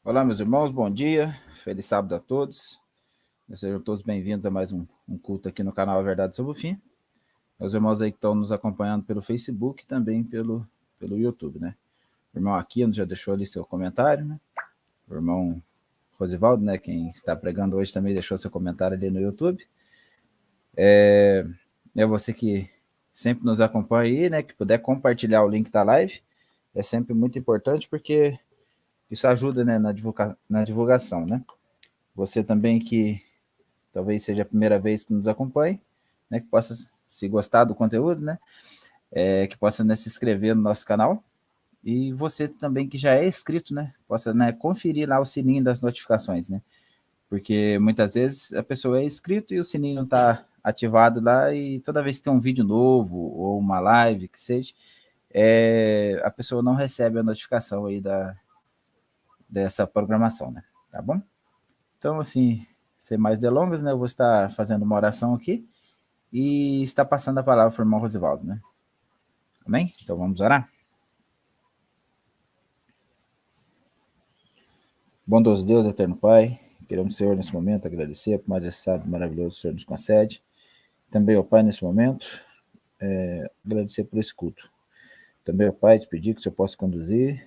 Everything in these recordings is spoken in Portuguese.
Olá, meus irmãos, bom dia, feliz sábado a todos. Sejam todos bem-vindos a mais um culto aqui no canal A Verdade sobre o Fim. Meus irmãos aí que estão nos acompanhando pelo Facebook e também pelo YouTube, né? O irmão Aquino já deixou ali seu comentário, né? O irmão Rosivaldo, né, quem está pregando hoje, também deixou seu comentário ali no YouTube. É você que sempre nos acompanha aí, né, que puder compartilhar o link da live, é sempre muito importante porque isso ajuda, né, na divulgação, né? Você também que talvez seja a primeira vez que nos acompanhe, né, que possa, se gostar do conteúdo, né, que possa, né, se inscrever no nosso canal, e você também que já é inscrito, né, possa, né, conferir lá o sininho das notificações, né, porque muitas vezes a pessoa é inscrito e o sininho não está ativado lá, e toda vez que tem um vídeo novo ou uma live, que seja, a pessoa não recebe a notificação aí dessa programação, né, tá bom? Então, assim, sem mais delongas, né, eu vou estar fazendo uma oração aqui, e está passando a palavra para o irmão Rosivaldo, né? Amém? Então vamos orar? Bondoso Deus, eterno Pai, queremos, Senhor, nesse momento, agradecer por mais esse sábado maravilhoso que o Senhor nos concede. Também, ó Pai, nesse momento, agradecer por esse culto. Também, ó Pai, te pedir que o Senhor possa conduzir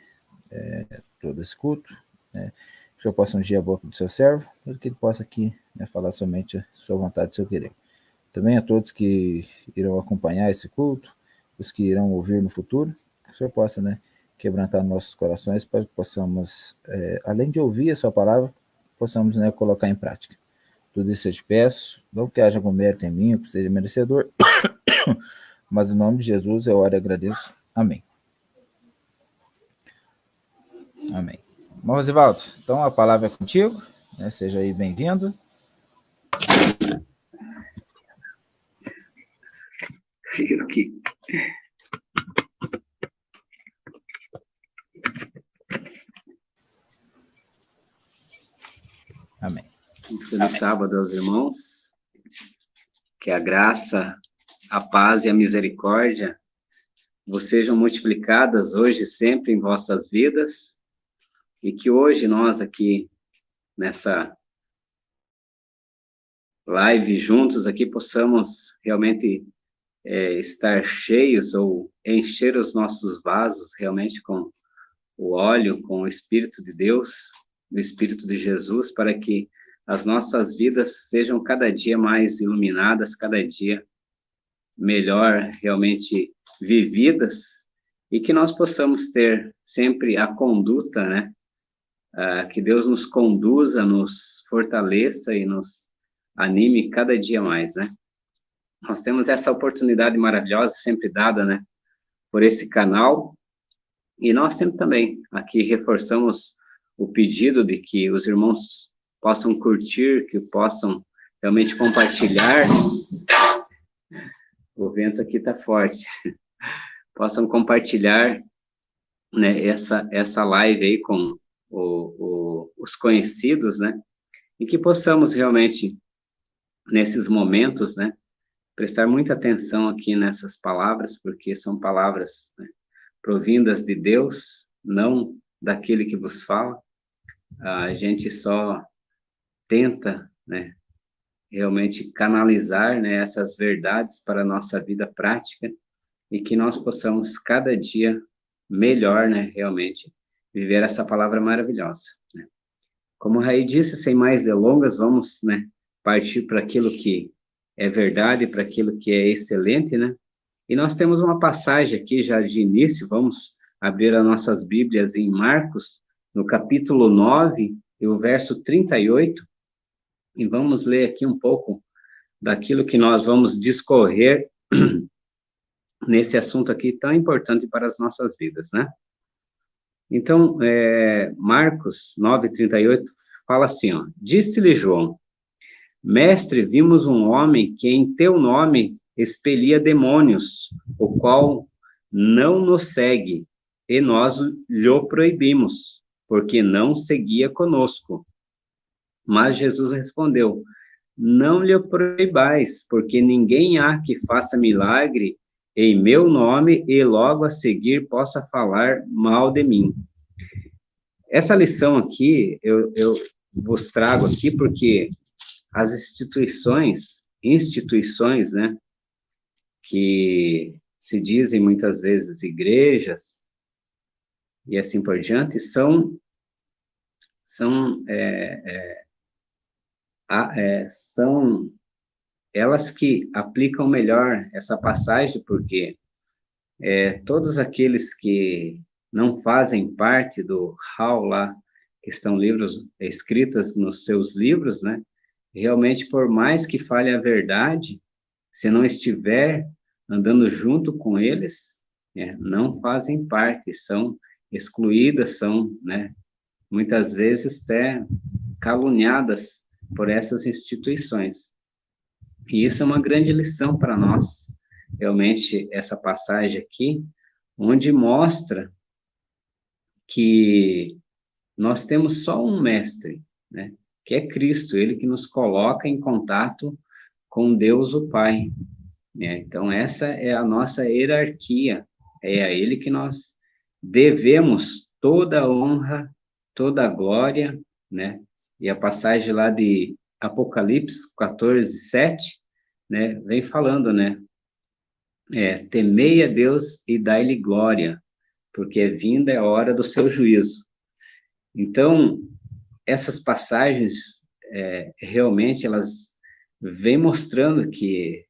todo esse culto, né? Que o Senhor possa ungir a boca do seu servo, para que ele possa aqui, né, falar somente a sua vontade e seu querer. Também a todos que irão acompanhar esse culto, os que irão ouvir no futuro, que o Senhor possa, né, quebrantar nossos corações para que possamos, além de ouvir a sua palavra, possamos, né, colocar em prática. Tudo isso eu te peço, não que haja algum mérito em mim, que seja merecedor, mas em nome de Jesus eu oro e agradeço. Amém. Amém. Irmão Rosivaldo, então a palavra é contigo, né, seja aí bem-vindo. Aqui. Amém. Feliz sábado aos irmãos. Que a graça, a paz e a misericórdia vos sejam multiplicadas hoje e sempre em vossas vidas, e que hoje nós aqui nessa live juntos aqui possamos realmente estar cheios ou encher os nossos vasos realmente com o óleo, com o Espírito de Deus, o Espírito de Jesus, para que as nossas vidas sejam cada dia mais iluminadas, cada dia melhor realmente vividas, e que nós possamos ter sempre a conduta, né? Que Deus nos conduza, nos fortaleça e nos anime cada dia mais, né? Nós temos essa oportunidade maravilhosa, sempre dada, né? Por esse canal, e nós sempre também aqui reforçamos o pedido de que os irmãos possam curtir, que possam realmente compartilhar. O vento aqui está forte. Possam compartilhar, né, essa live aí com os conhecidos, né? E que possamos realmente, nesses momentos, né, prestar muita atenção aqui nessas palavras, porque são palavras, né, provindas de Deus, não daquele que vos fala. A gente só tenta, né, realmente canalizar, né, essas verdades para a nossa vida prática, e que nós possamos cada dia melhor, né, realmente viver essa palavra maravilhosa, né? Como o Raí disse, sem mais delongas, vamos, né, partir para aquilo que é verdade, para aquilo que é excelente, né? E nós temos uma passagem aqui já de início, vamos abrir as nossas Bíblias em Marcos, no capítulo 9, e o verso 38, e vamos ler aqui um pouco daquilo que nós vamos discorrer nesse assunto aqui tão importante para as nossas vidas, né? Então, Marcos 9:38 fala assim, ó: Disse-lhe João: Mestre, vimos um homem que em teu nome expelia demônios, o qual não nos segue, e nós lhe proibimos, porque não seguia conosco. Mas Jesus respondeu: Não lhe proibais, porque ninguém há que faça milagre em meu nome e logo a seguir possa falar mal de mim. essa lição aqui, eu vos trago aqui porque as instituições, né, que se dizem muitas vezes igrejas, e assim por diante, são elas que aplicam melhor essa passagem, porque todos aqueles que não fazem parte do hall lá, que estão escritas nos seus livros, né? Realmente, por mais que fale a verdade, se não estiver andando junto com eles, não fazem parte, são excluídas, são, né, muitas vezes até caluniadas por essas instituições. E isso é uma grande lição para nós, realmente, essa passagem aqui, onde mostra que nós temos só um mestre, né? Que é Cristo, ele que nos coloca em contato com Deus o Pai, né? Então, essa é a nossa hierarquia, é a ele que nós devemos toda a honra, toda a glória, né? E a passagem lá de Apocalipse 14, 7, né? Vem falando, né? Temei a Deus e dai-lhe glória, porque vinda é a hora do seu juízo. Então, essas passagens, realmente, elas vêm mostrando que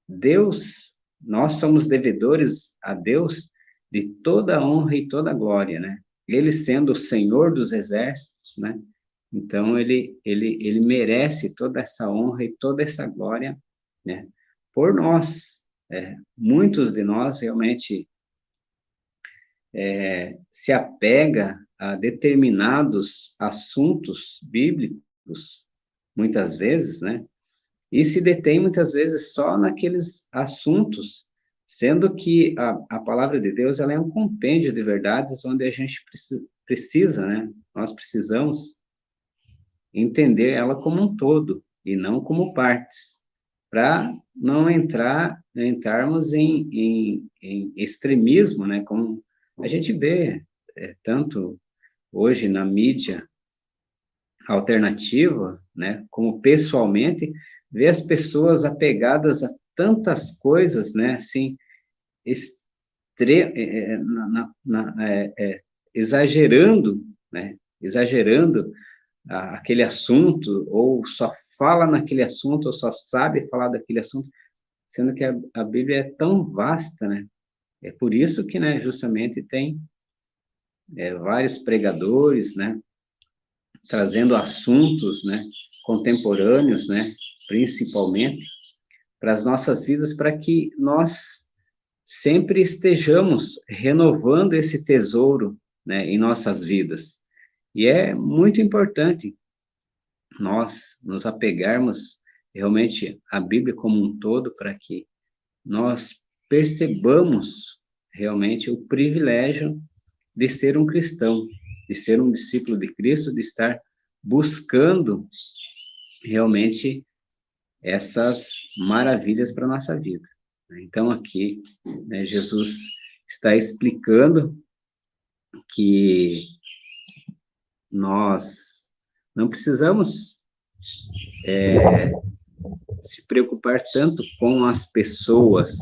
Deus, nós somos devedores a Deus de toda a honra e toda a glória, né? Ele sendo o Senhor dos exércitos, né? Então, ele merece toda essa honra e toda essa glória, né? Por nós. Muitos de nós realmente se apega a determinados assuntos bíblicos, muitas vezes, né? E se detém muitas vezes só naqueles assuntos, sendo que a palavra de Deus, ela é um compêndio de verdades onde a gente precisa, né? Nós precisamos entender ela como um todo e não como partes, para não entrarmos em extremismo, né? Como a gente vê tanto hoje na mídia alternativa, né? Como pessoalmente, vê as pessoas apegadas a tantas coisas, né? Assim, exagerando, né? Exagerando aquele assunto, ou só fala naquele assunto, ou só sabe falar daquele assunto, sendo que a Bíblia é tão vasta, né? É por isso que, né, justamente tem vários pregadores, né, trazendo assuntos, né, contemporâneos, né, principalmente, para as nossas vidas, para que nós sempre estejamos renovando esse tesouro, né, em nossas vidas. E é muito importante nós nos apegarmos realmente à Bíblia como um todo, para que nós percebamos realmente o privilégio de ser um cristão, de ser um discípulo de Cristo, de estar buscando realmente essas maravilhas para a nossa vida. Então, aqui, né, Jesus está explicando que nós não precisamos se preocupar tanto com as pessoas,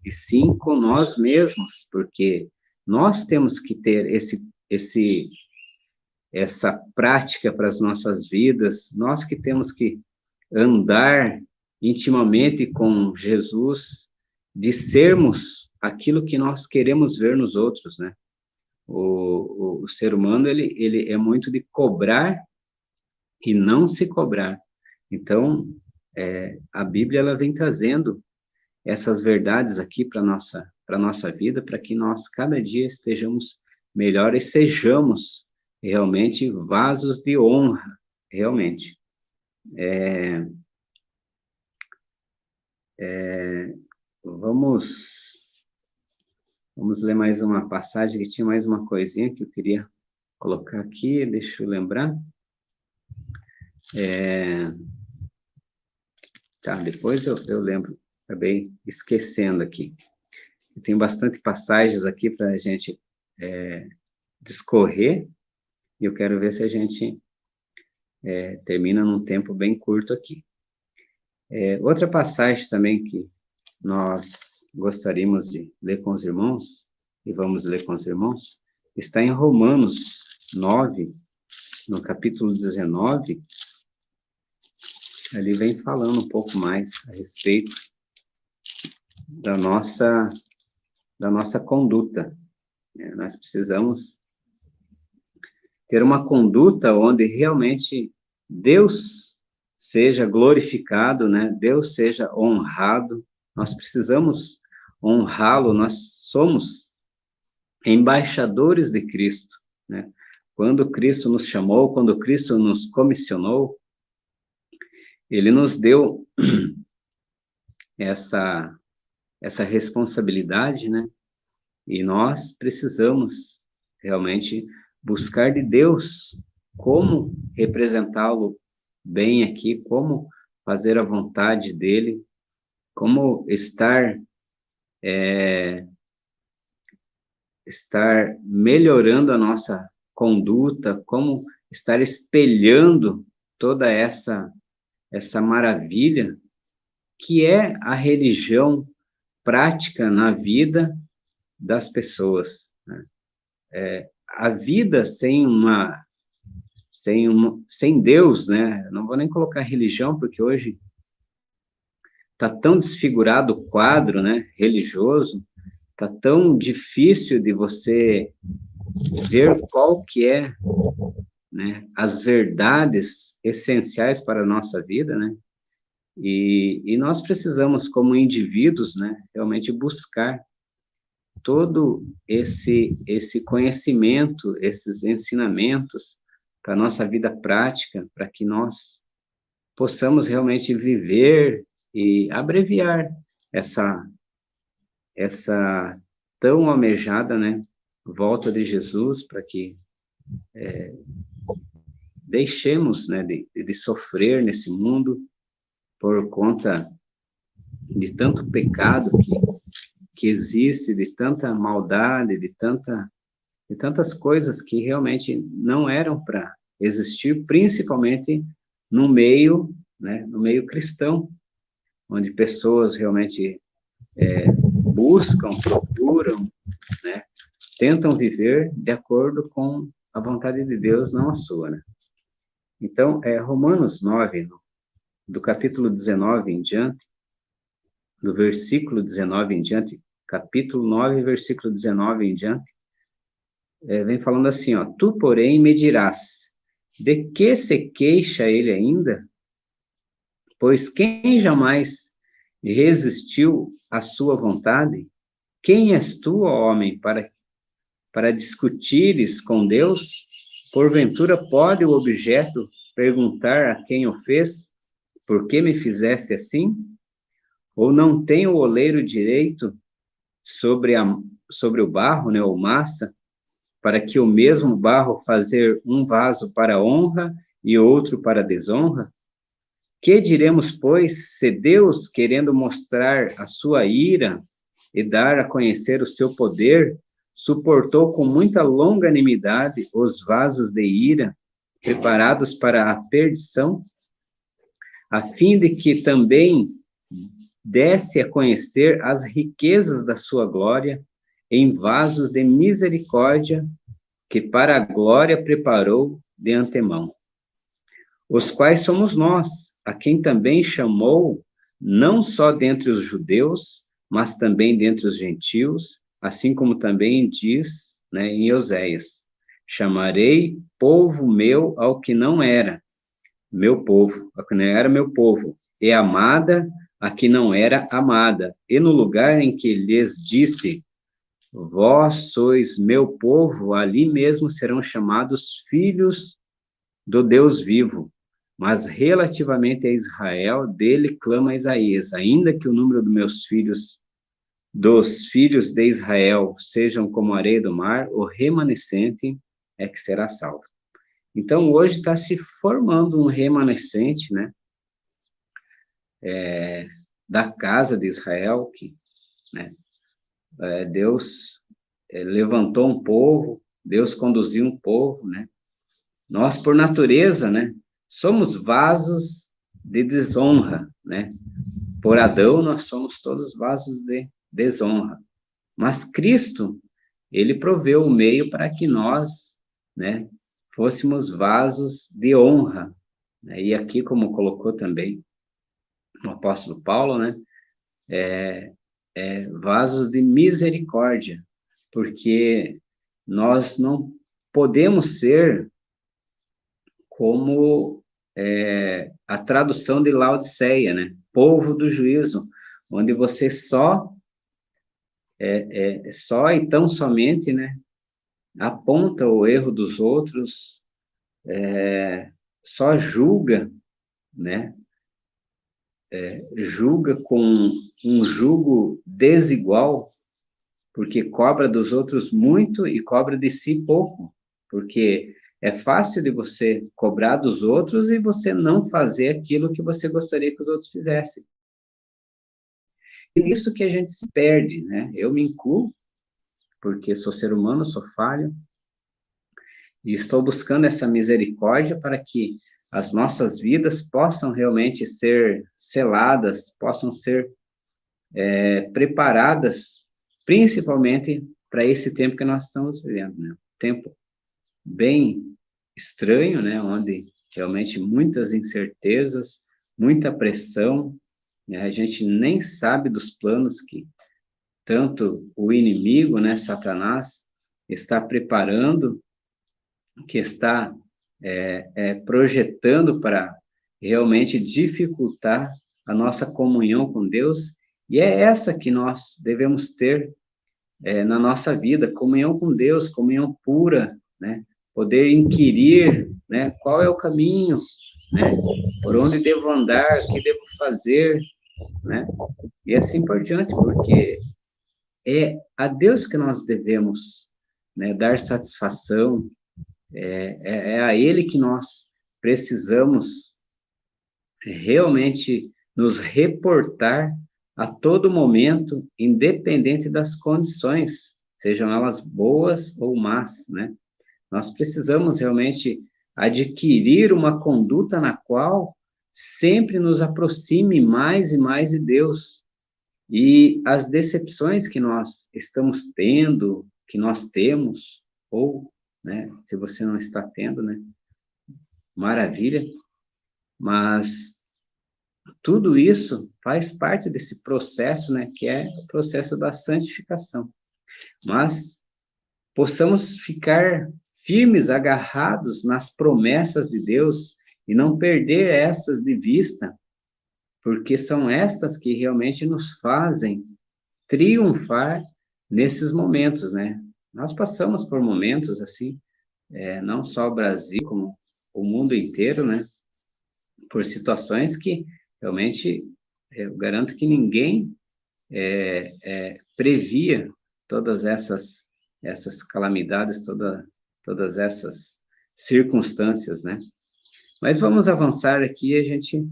e sim com nós mesmos, porque nós temos que ter essa prática para as nossas vidas, nós que temos que andar intimamente com Jesus, de sermos aquilo que nós queremos ver nos outros, né? O ser humano, ele é muito de cobrar e não se cobrar. Então, a Bíblia, ela vem trazendo essas verdades aqui para nossa vida, para que nós, cada dia, estejamos melhores, sejamos realmente vasos de honra, realmente. Vamos ler mais uma passagem, que tinha mais uma coisinha que eu queria colocar aqui, deixa eu lembrar. Tá, depois eu lembro, acabei esquecendo aqui. Tem bastante passagens aqui para a gente discorrer, e eu quero ver se a gente termina num tempo bem curto aqui. Outra passagem também que nós gostaríamos de ler com os irmãos, e vamos ler com os irmãos, está em Romanos 9, no capítulo 19, ali vem falando um pouco mais a respeito da nossa conduta. Nós precisamos ter uma conduta onde realmente Deus seja glorificado, né? Deus seja honrado. Nós precisamos honrá-lo, nós somos embaixadores de Cristo, né? Quando Cristo nos chamou, quando Cristo nos comissionou, ele nos deu essa responsabilidade, né? E nós precisamos realmente buscar de Deus como representá-lo bem aqui, como fazer a vontade dele, como estar melhorando a nossa conduta, como estar espelhando toda essa maravilha que é a religião prática na vida das pessoas, né? A vida sem Deus, né? Não vou nem colocar religião, porque hoje está tão desfigurado o quadro, né, religioso, está tão difícil de você ver qual que é, né, as verdades essenciais para a nossa vida, né? E nós precisamos, como indivíduos, né, realmente buscar todo esse conhecimento, esses ensinamentos para a nossa vida prática, para que nós possamos realmente viver e abreviar essa tão almejada, né, volta de Jesus, para que deixemos, né, de sofrer nesse mundo por conta de tanto pecado que existe, de tanta maldade, de tantas coisas que realmente não eram para existir, principalmente no meio, né, no meio cristão, onde pessoas realmente buscam, procuram, né, tentam viver de acordo com a vontade de Deus, não a sua, né? Então, Romanos 9, do capítulo 19 em diante, do versículo 19 em diante, capítulo 9, versículo 19 em diante, vem falando assim, ó: tu, porém, me dirás, de que se queixa ele ainda? Pois quem jamais resistiu à sua vontade? Quem és tu, ó homem, para discutires com Deus? Porventura pode o objeto perguntar a quem o fez, por que me fizeste assim? Ou não tem o oleiro direito sobre o barro, né, ou massa, para que o mesmo barro fazer um vaso para honra e outro para desonra? Que diremos, pois, se Deus, querendo mostrar a sua ira e dar a conhecer o seu poder, suportou com muita longanimidade os vasos de ira preparados para a perdição, a fim de que também desse a conhecer as riquezas da sua glória em vasos de misericórdia, que para a glória preparou de antemão, os quais somos nós, a quem também chamou, não só dentre os judeus, mas também dentre os gentios, assim como também diz, né, em Oséias: chamarei povo meu ao que não era meu povo, ao que não era meu povo, e amada a que não era amada, e no lugar em que lhes disse, vós sois meu povo, ali mesmo serão chamados filhos do Deus vivo. Mas relativamente a Israel, dele clama Isaías, ainda que o número dos filhos de Israel sejam como a areia do mar, o remanescente é que será salvo. Então, hoje está se formando um remanescente, né, da casa de Israel, que, né, Deus levantou um povo, Deus conduziu um povo, né, Nós, por natureza, né, somos vasos de desonra, né? Por Adão, nós somos todos vasos de desonra. Mas Cristo, ele proveu o meio para que nós, né, fôssemos vasos de honra, né? E aqui, como colocou também o apóstolo Paulo, né, vasos de misericórdia, porque nós não podemos ser como a tradução de Laodiceia, né? Povo do juízo, onde você só e tão somente, né, aponta o erro dos outros, só julga, né? Julga com um jugo desigual, porque cobra dos outros muito e cobra de si pouco, porque é fácil de você cobrar dos outros e você não fazer aquilo que você gostaria que os outros fizessem. E nisso que a gente se perde, né? Eu me incluo, porque sou ser humano, sou falho, e estou buscando essa misericórdia para que as nossas vidas possam realmente ser seladas, possam ser preparadas, principalmente para esse tempo que nós estamos vivendo, né? Tempo bem estranho, né? Onde realmente muitas incertezas, muita pressão, né? A gente nem sabe dos planos que tanto o inimigo, né, Satanás, está preparando, que está projetando para realmente dificultar a nossa comunhão com Deus, e é essa que nós devemos ter na nossa vida, comunhão com Deus, comunhão pura, né? Poder inquirir, né? Qual é o caminho, né? Por onde devo andar, o que devo fazer, né? E assim por diante, porque é a Deus que nós devemos, né, dar satisfação, é a Ele que nós precisamos realmente nos reportar a todo momento, independente das condições, sejam elas boas ou más, né? Nós precisamos realmente adquirir uma conduta na qual sempre nos aproxime mais e mais de Deus. E as decepções que nós estamos tendo, que nós temos, ou, né, se você não está tendo, né, maravilha, mas tudo isso faz parte desse processo, né, que é o processo da santificação. Mas possamos ficar firmes, agarrados nas promessas de Deus e não perder essas de vista, porque são estas que realmente nos fazem triunfar nesses momentos, né? Nós passamos por momentos assim, não só o Brasil, como o mundo inteiro, né? Por situações que realmente eu garanto que ninguém previa todas essas calamidades, todas essas circunstâncias, né? Mas vamos avançar aqui e a gente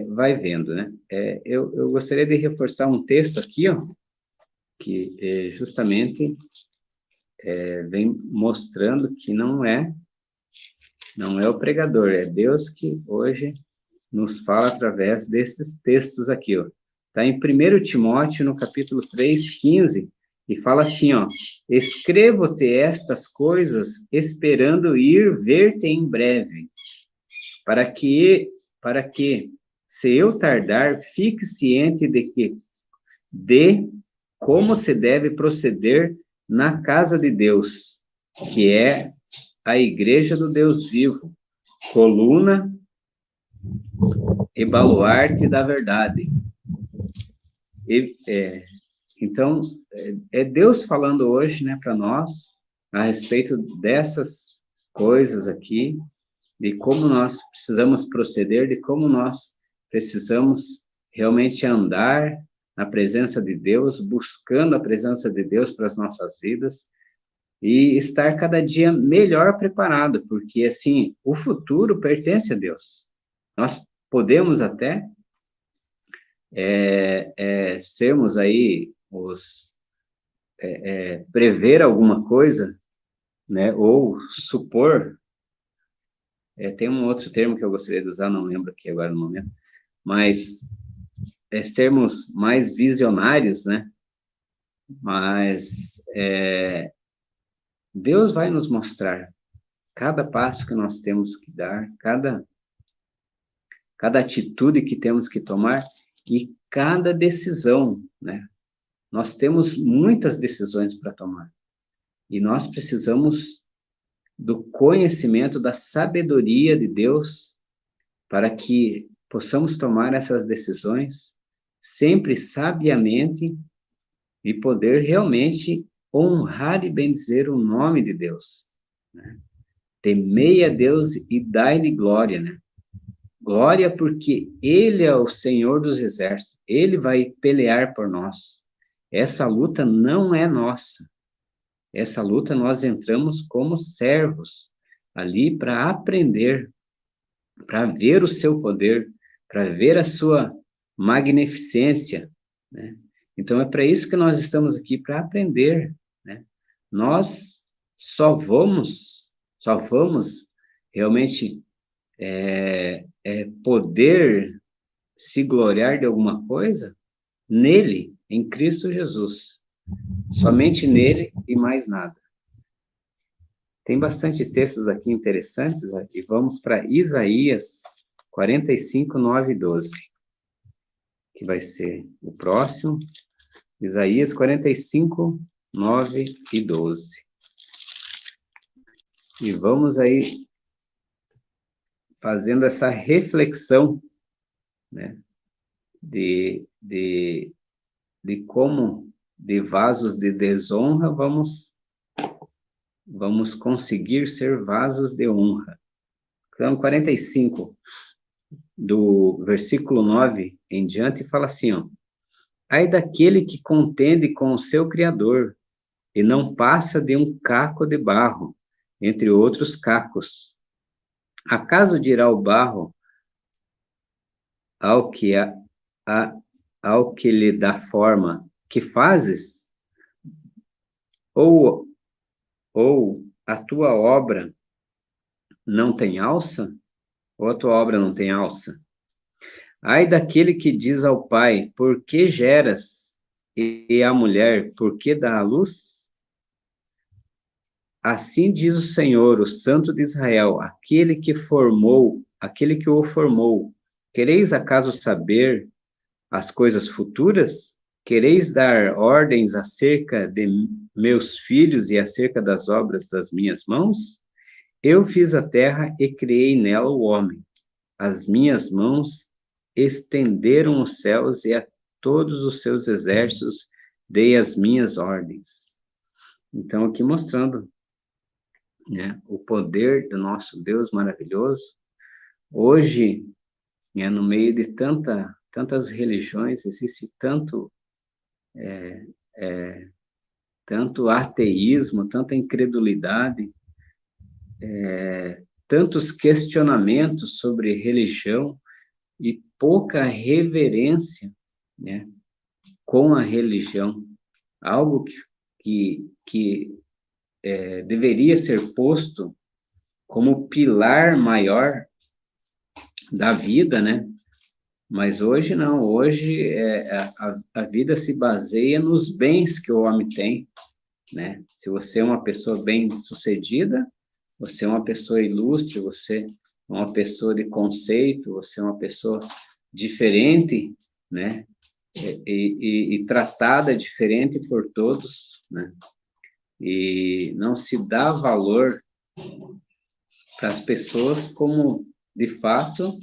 vai vendo, né? Eu gostaria de reforçar um texto aqui, ó, que justamente vem mostrando que não é o pregador, é Deus que hoje nos fala através desses textos aqui, ó. Está em 1 Timóteo, no capítulo 3:15, e fala assim, ó: escrevo-te estas coisas, esperando ir ver-te em breve, para que, se eu tardar, fique ciente de como se deve proceder na casa de Deus, que é a igreja do Deus vivo, coluna e baluarte da verdade. Então, é Deus falando hoje, né, para nós, a respeito dessas coisas aqui, de como nós precisamos proceder, de como nós precisamos realmente andar na presença de Deus, buscando a presença de Deus para as nossas vidas, e estar cada dia melhor preparado, porque, assim, o futuro pertence a Deus. Nós podemos até sermos aí prever alguma coisa, né, ou supor tem um outro termo que eu gostaria de usar, não lembro aqui agora no momento, mas sermos mais visionários, né? Mas Deus vai nos mostrar cada passo que nós temos que dar, cada atitude que temos que tomar e cada decisão, né? Nós temos muitas decisões para tomar e nós precisamos do conhecimento, da sabedoria de Deus para que possamos tomar essas decisões sempre sabiamente e poder realmente honrar e bendizer o nome de Deus, né? Temei a Deus e dai-lhe glória, né? Glória porque Ele é o Senhor dos exércitos, Ele vai pelear por nós. Essa luta não é nossa. Essa luta nós entramos como servos ali para aprender, para ver o seu poder, para ver a sua magnificência, né? Então é para isso que nós estamos aqui, para aprender, né? Nós só vamos realmente poder se gloriar de alguma coisa nele, em Cristo Jesus. Somente nele e mais nada. Tem bastante textos aqui interessantes, e vamos para Isaías 45, 9 e 12, que vai ser o próximo. Isaías 45, 9 e 12. E vamos aí fazendo essa reflexão, né, de como de vasos de desonra vamos conseguir ser vasos de honra. Então, 45, do versículo 9 em diante, fala assim, ó: ai daquele que contende com o seu Criador, e não passa de um caco de barro, entre outros cacos. Acaso dirá o barro ao que lhe dá forma, que fazes? Ou a tua obra não tem alça? Ou a tua obra não tem alça? Ai daquele que diz ao pai, por que geras? E à mulher, por que dá à luz? Assim diz o Senhor, o Santo de Israel, aquele que o formou. Quereis acaso saber as coisas futuras? Quereis dar ordens acerca de meus filhos e acerca das obras das minhas mãos? Eu fiz a terra e criei nela o homem. As minhas mãos estenderam os céus e a todos os seus exércitos dei as minhas ordens. Então, aqui mostrando, né, o poder do nosso Deus maravilhoso. Hoje, né, no meio de tantas religiões, existe tanto ateísmo, tanta incredulidade, tantos questionamentos sobre religião e pouca reverência, né, com a religião. Algo que deveria ser posto como pilar maior da vida, né? Mas hoje não, hoje a vida se baseia nos bens que o homem tem, né? Se você é uma pessoa bem-sucedida, você é uma pessoa ilustre, você é uma pessoa de conceito, você é uma pessoa diferente, né? E tratada diferente por todos, né? E não se dá valor para as pessoas como, de fato,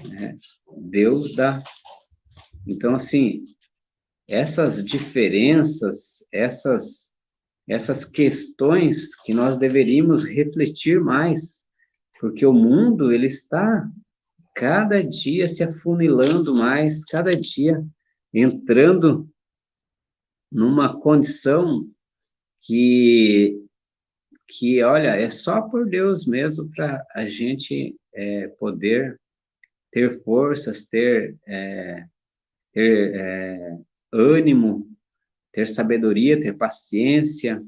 né, Deus dá. Então, assim, essas diferenças, essas questões que nós deveríamos refletir mais, porque o mundo, ele está cada dia se afunilando mais, cada dia entrando numa condição que olha, é só por Deus mesmo para a gente poder ter forças, ter ânimo, ter sabedoria, ter paciência,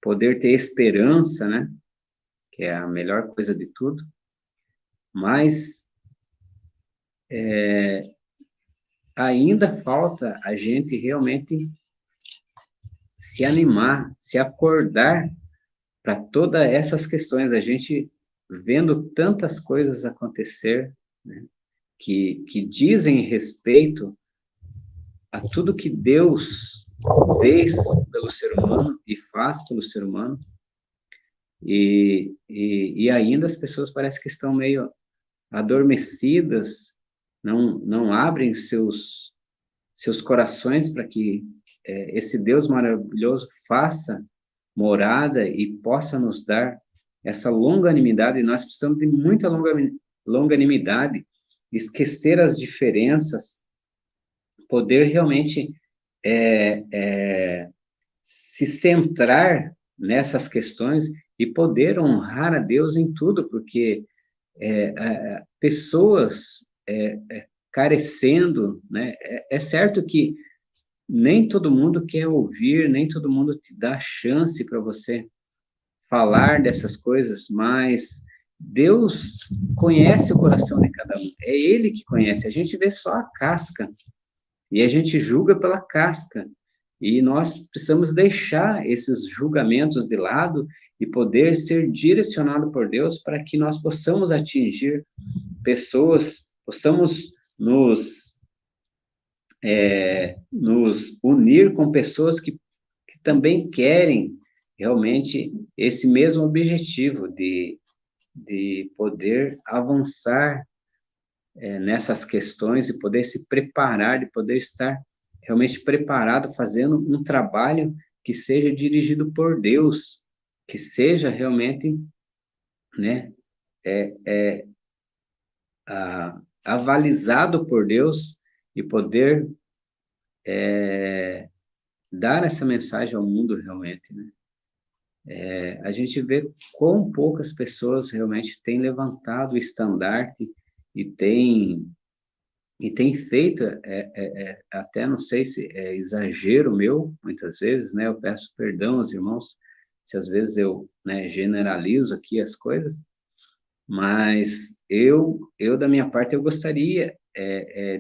poder ter esperança, né? Que é a melhor coisa de tudo. Mas ainda falta a gente realmente se animar, se acordar para todas essas questões. A gente vendo tantas coisas acontecer, né, que dizem respeito a tudo que Deus fez pelo ser humano e faz pelo ser humano, e ainda as pessoas parecem que estão meio adormecidas, não abrem seus corações para que esse Deus maravilhoso faça morada e possa nos dar essa longanimidade. E nós precisamos de muita longanimidade, esquecer as diferenças, poder realmente se centrar nessas questões e poder honrar a Deus em tudo, porque pessoas carecendo, né? É certo que nem todo mundo quer ouvir, nem todo mundo te dá chance para você falar dessas coisas, mas Deus conhece o coração de cada um, é Ele que conhece, a gente vê só a casca, e a gente julga pela casca, e nós precisamos deixar esses julgamentos de lado e poder ser direcionado por Deus para que nós possamos atingir pessoas, possamos nos unir com pessoas que também querem realmente esse mesmo objetivo de poder avançar nessas questões e poder se preparar, de poder estar realmente preparado, fazendo um trabalho que seja dirigido por Deus, que seja realmente, né, avalizado por Deus e poder dar essa mensagem ao mundo realmente, né? A gente vê quão poucas pessoas realmente têm levantado o estandarte e têm feito, até não sei se é exagero meu, muitas vezes, né? Eu peço perdão aos irmãos se às vezes eu, né, generalizo aqui as coisas, mas eu da minha parte, eu gostaria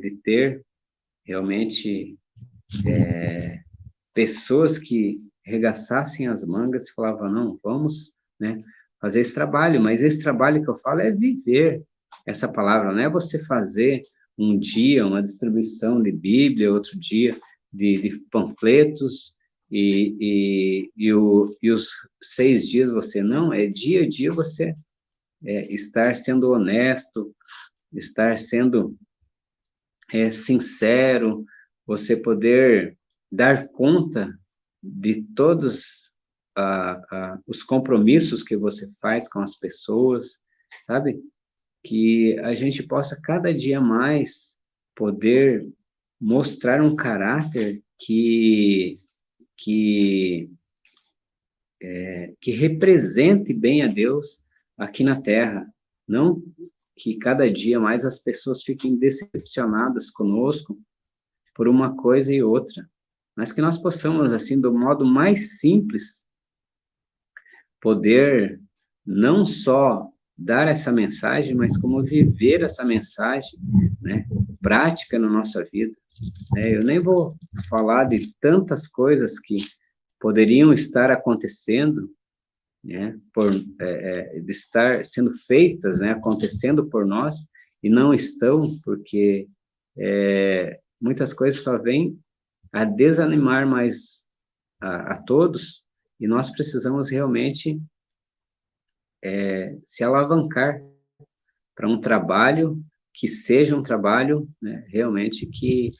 de ter realmente pessoas que regaçassem as mangas e falavam, não, vamos, né, fazer esse trabalho, mas esse trabalho que eu falo é viver essa palavra, não é você fazer um dia uma distribuição de Bíblia, outro dia de panfletos, e os 6 dias você não, é dia a dia você estar sendo honesto, estar sendo sincero, você poder dar conta de todos os compromissos que você faz com as pessoas, sabe? Que a gente possa cada dia mais poder mostrar um caráter que represente bem a Deus aqui na Terra, não que cada dia mais as pessoas fiquem decepcionadas conosco por uma coisa e outra, mas que nós possamos, assim, do modo mais simples, poder não só dar essa mensagem, mas como viver essa mensagem, né, prática na nossa vida. Eu nem vou falar de tantas coisas que poderiam estar acontecendo, né, de estar sendo feitas, né, acontecendo por nós, e não estão, porque muitas coisas só vêm a desanimar mais a todos, e nós precisamos realmente se alavancar para um trabalho que seja um trabalho, né, realmente que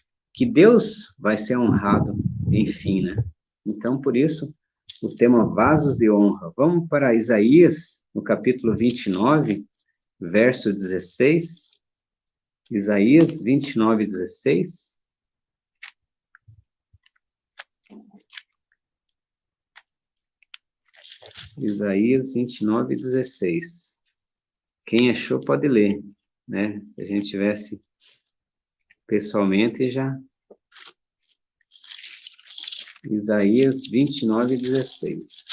Deus vai ser honrado, enfim, né? Então, por isso, o tema vasos de honra. Vamos para Isaías, no capítulo 29, verso 16. Isaías 29, 16. Isaías 29, 16. Quem achou pode ler, né? Se a gente tivesse pessoalmente já. Isaías 29, 16.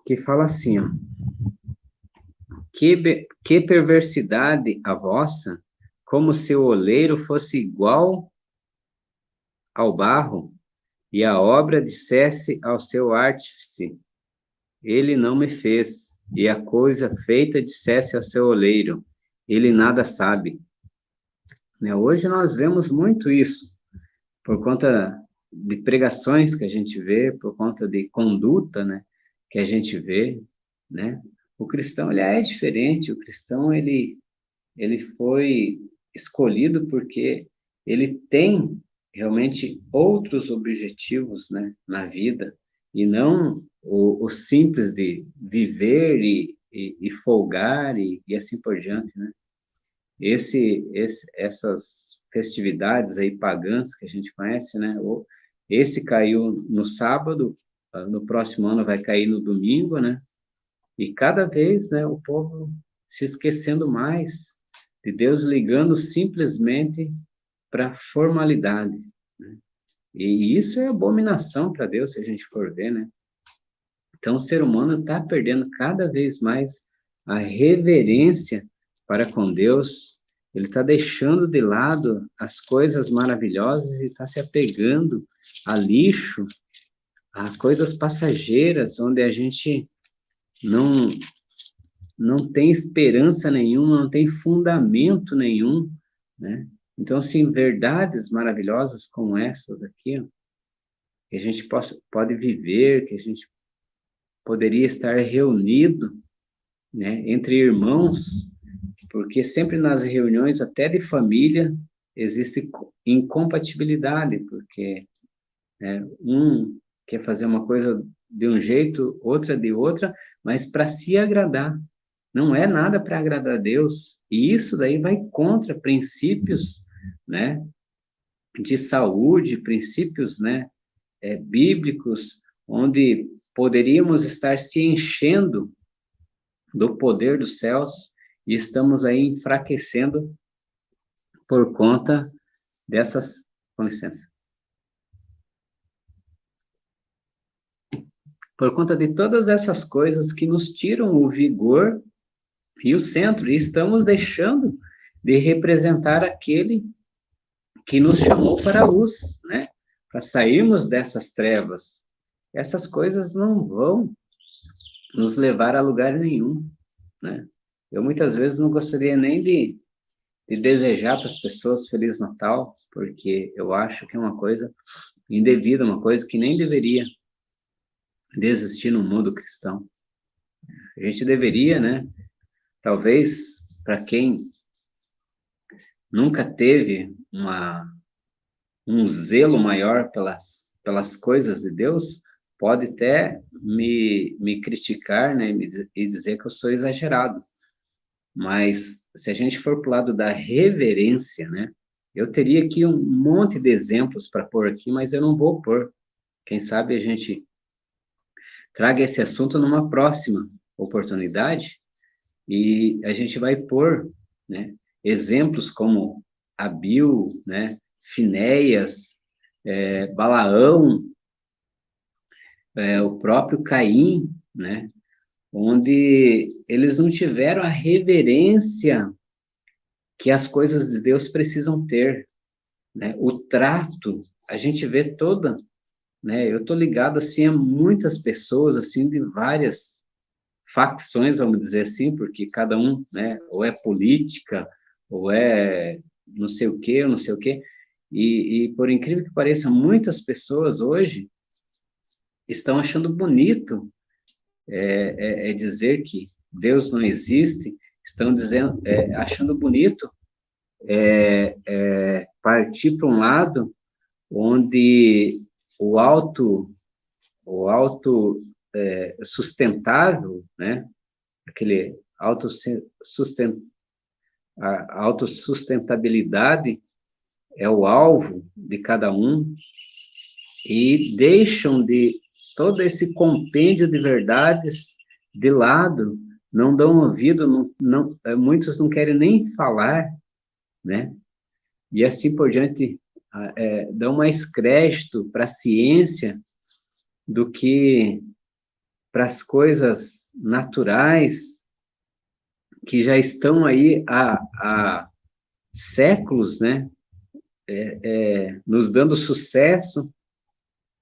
Que fala assim, ó. Que perversidade a vossa, como se o oleiro fosse igual ao barro, e a obra dissesse ao seu artífice, ele não me fez, e a coisa feita dissesse ao seu oleiro, ele nada sabe. Né? Hoje nós vemos muito isso, por conta de pregações que a gente vê, por conta de conduta, né, que a gente vê, né? O cristão, ele é diferente, o cristão, ele foi escolhido porque ele tem realmente outros objetivos, né, na vida, e não o simples de viver e folgar e assim por diante, né? Essas festividades aí pagãs que a gente conhece, né? Esse caiu no sábado, no próximo ano vai cair no domingo, né? E cada vez, né, o povo se esquecendo mais de Deus, ligando simplesmente para formalidade, né? E isso é abominação para Deus, se a gente for ver, né? Então, o ser humano está perdendo cada vez mais a reverência para com Deus, ele está deixando de lado as coisas maravilhosas e está se apegando a lixo, a coisas passageiras, onde a gente não, não tem esperança nenhuma, não tem fundamento nenhum, né? Então, sim, verdades maravilhosas como essas aqui, ó, que a gente pode viver, que a gente poderia estar reunido, né, entre irmãos, porque sempre nas reuniões, até de família, existe incompatibilidade, porque um quer fazer uma coisa de um jeito, outra de outra, mas para se agradar. Não é nada para agradar a Deus. E isso daí vai contra princípios, né, de saúde, princípios, né, bíblicos, onde poderíamos estar se enchendo do poder dos céus e estamos aí enfraquecendo por conta dessas, com licença, por conta de todas essas coisas que nos tiram o vigor e o centro, e estamos deixando de representar aquele que nos chamou para a luz, né? Para sairmos dessas trevas. Essas coisas não vão nos levar a lugar nenhum, né? Eu muitas vezes não gostaria nem de desejar para as pessoas Feliz Natal, porque eu acho que é uma coisa indevida, uma coisa que nem deveria existir no mundo cristão. A gente deveria, né? Talvez, para quem nunca teve um zelo maior pelas coisas de Deus, pode até me criticar, né, e dizer que eu sou exagerado. Mas, se a gente for para o lado da reverência, né, eu teria aqui um monte de exemplos para pôr aqui, mas eu não vou pôr. Quem sabe a gente traga esse assunto numa próxima oportunidade e a gente vai pôr, né, exemplos como Abil, né, Finéias, Balaão, o próprio Caim, né, onde eles não tiveram a reverência que as coisas de Deus precisam ter, né? O trato, a gente vê toda, né? Eu tô ligado assim a muitas pessoas assim de várias facções, vamos dizer assim, porque cada um, né, ou é política, ou é não sei o quê, ou não sei o quê. E por incrível que pareça, muitas pessoas hoje estão achando bonito dizer que Deus não existe, estão dizendo, achando bonito partir para um lado onde o auto sustentável, né? Aquele a autossustentabilidade é o alvo de cada um, e deixam de todo esse compêndio de verdades de lado, não dão ouvido, muitos não querem nem falar, né? E assim por diante, dão mais crédito para a ciência do que para as coisas naturais, que já estão aí há séculos, né, nos dando sucesso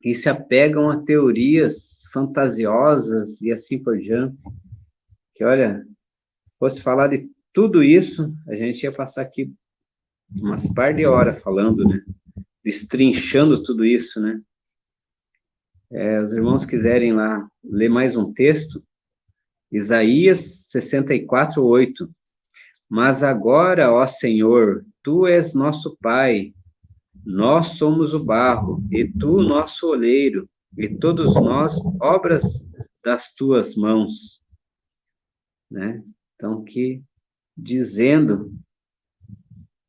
e se apegam a teorias fantasiosas e assim por diante, que olha, fosse falar de tudo isso, a gente ia passar aqui umas par de horas falando, né, destrinchando tudo isso, né. Os irmãos quiserem lá ler mais um texto, Isaías 64:8. Mas agora, ó Senhor, tu és nosso Pai, nós somos o barro, e tu nosso oleiro, e todos nós obras das tuas mãos, né? Então, que dizendo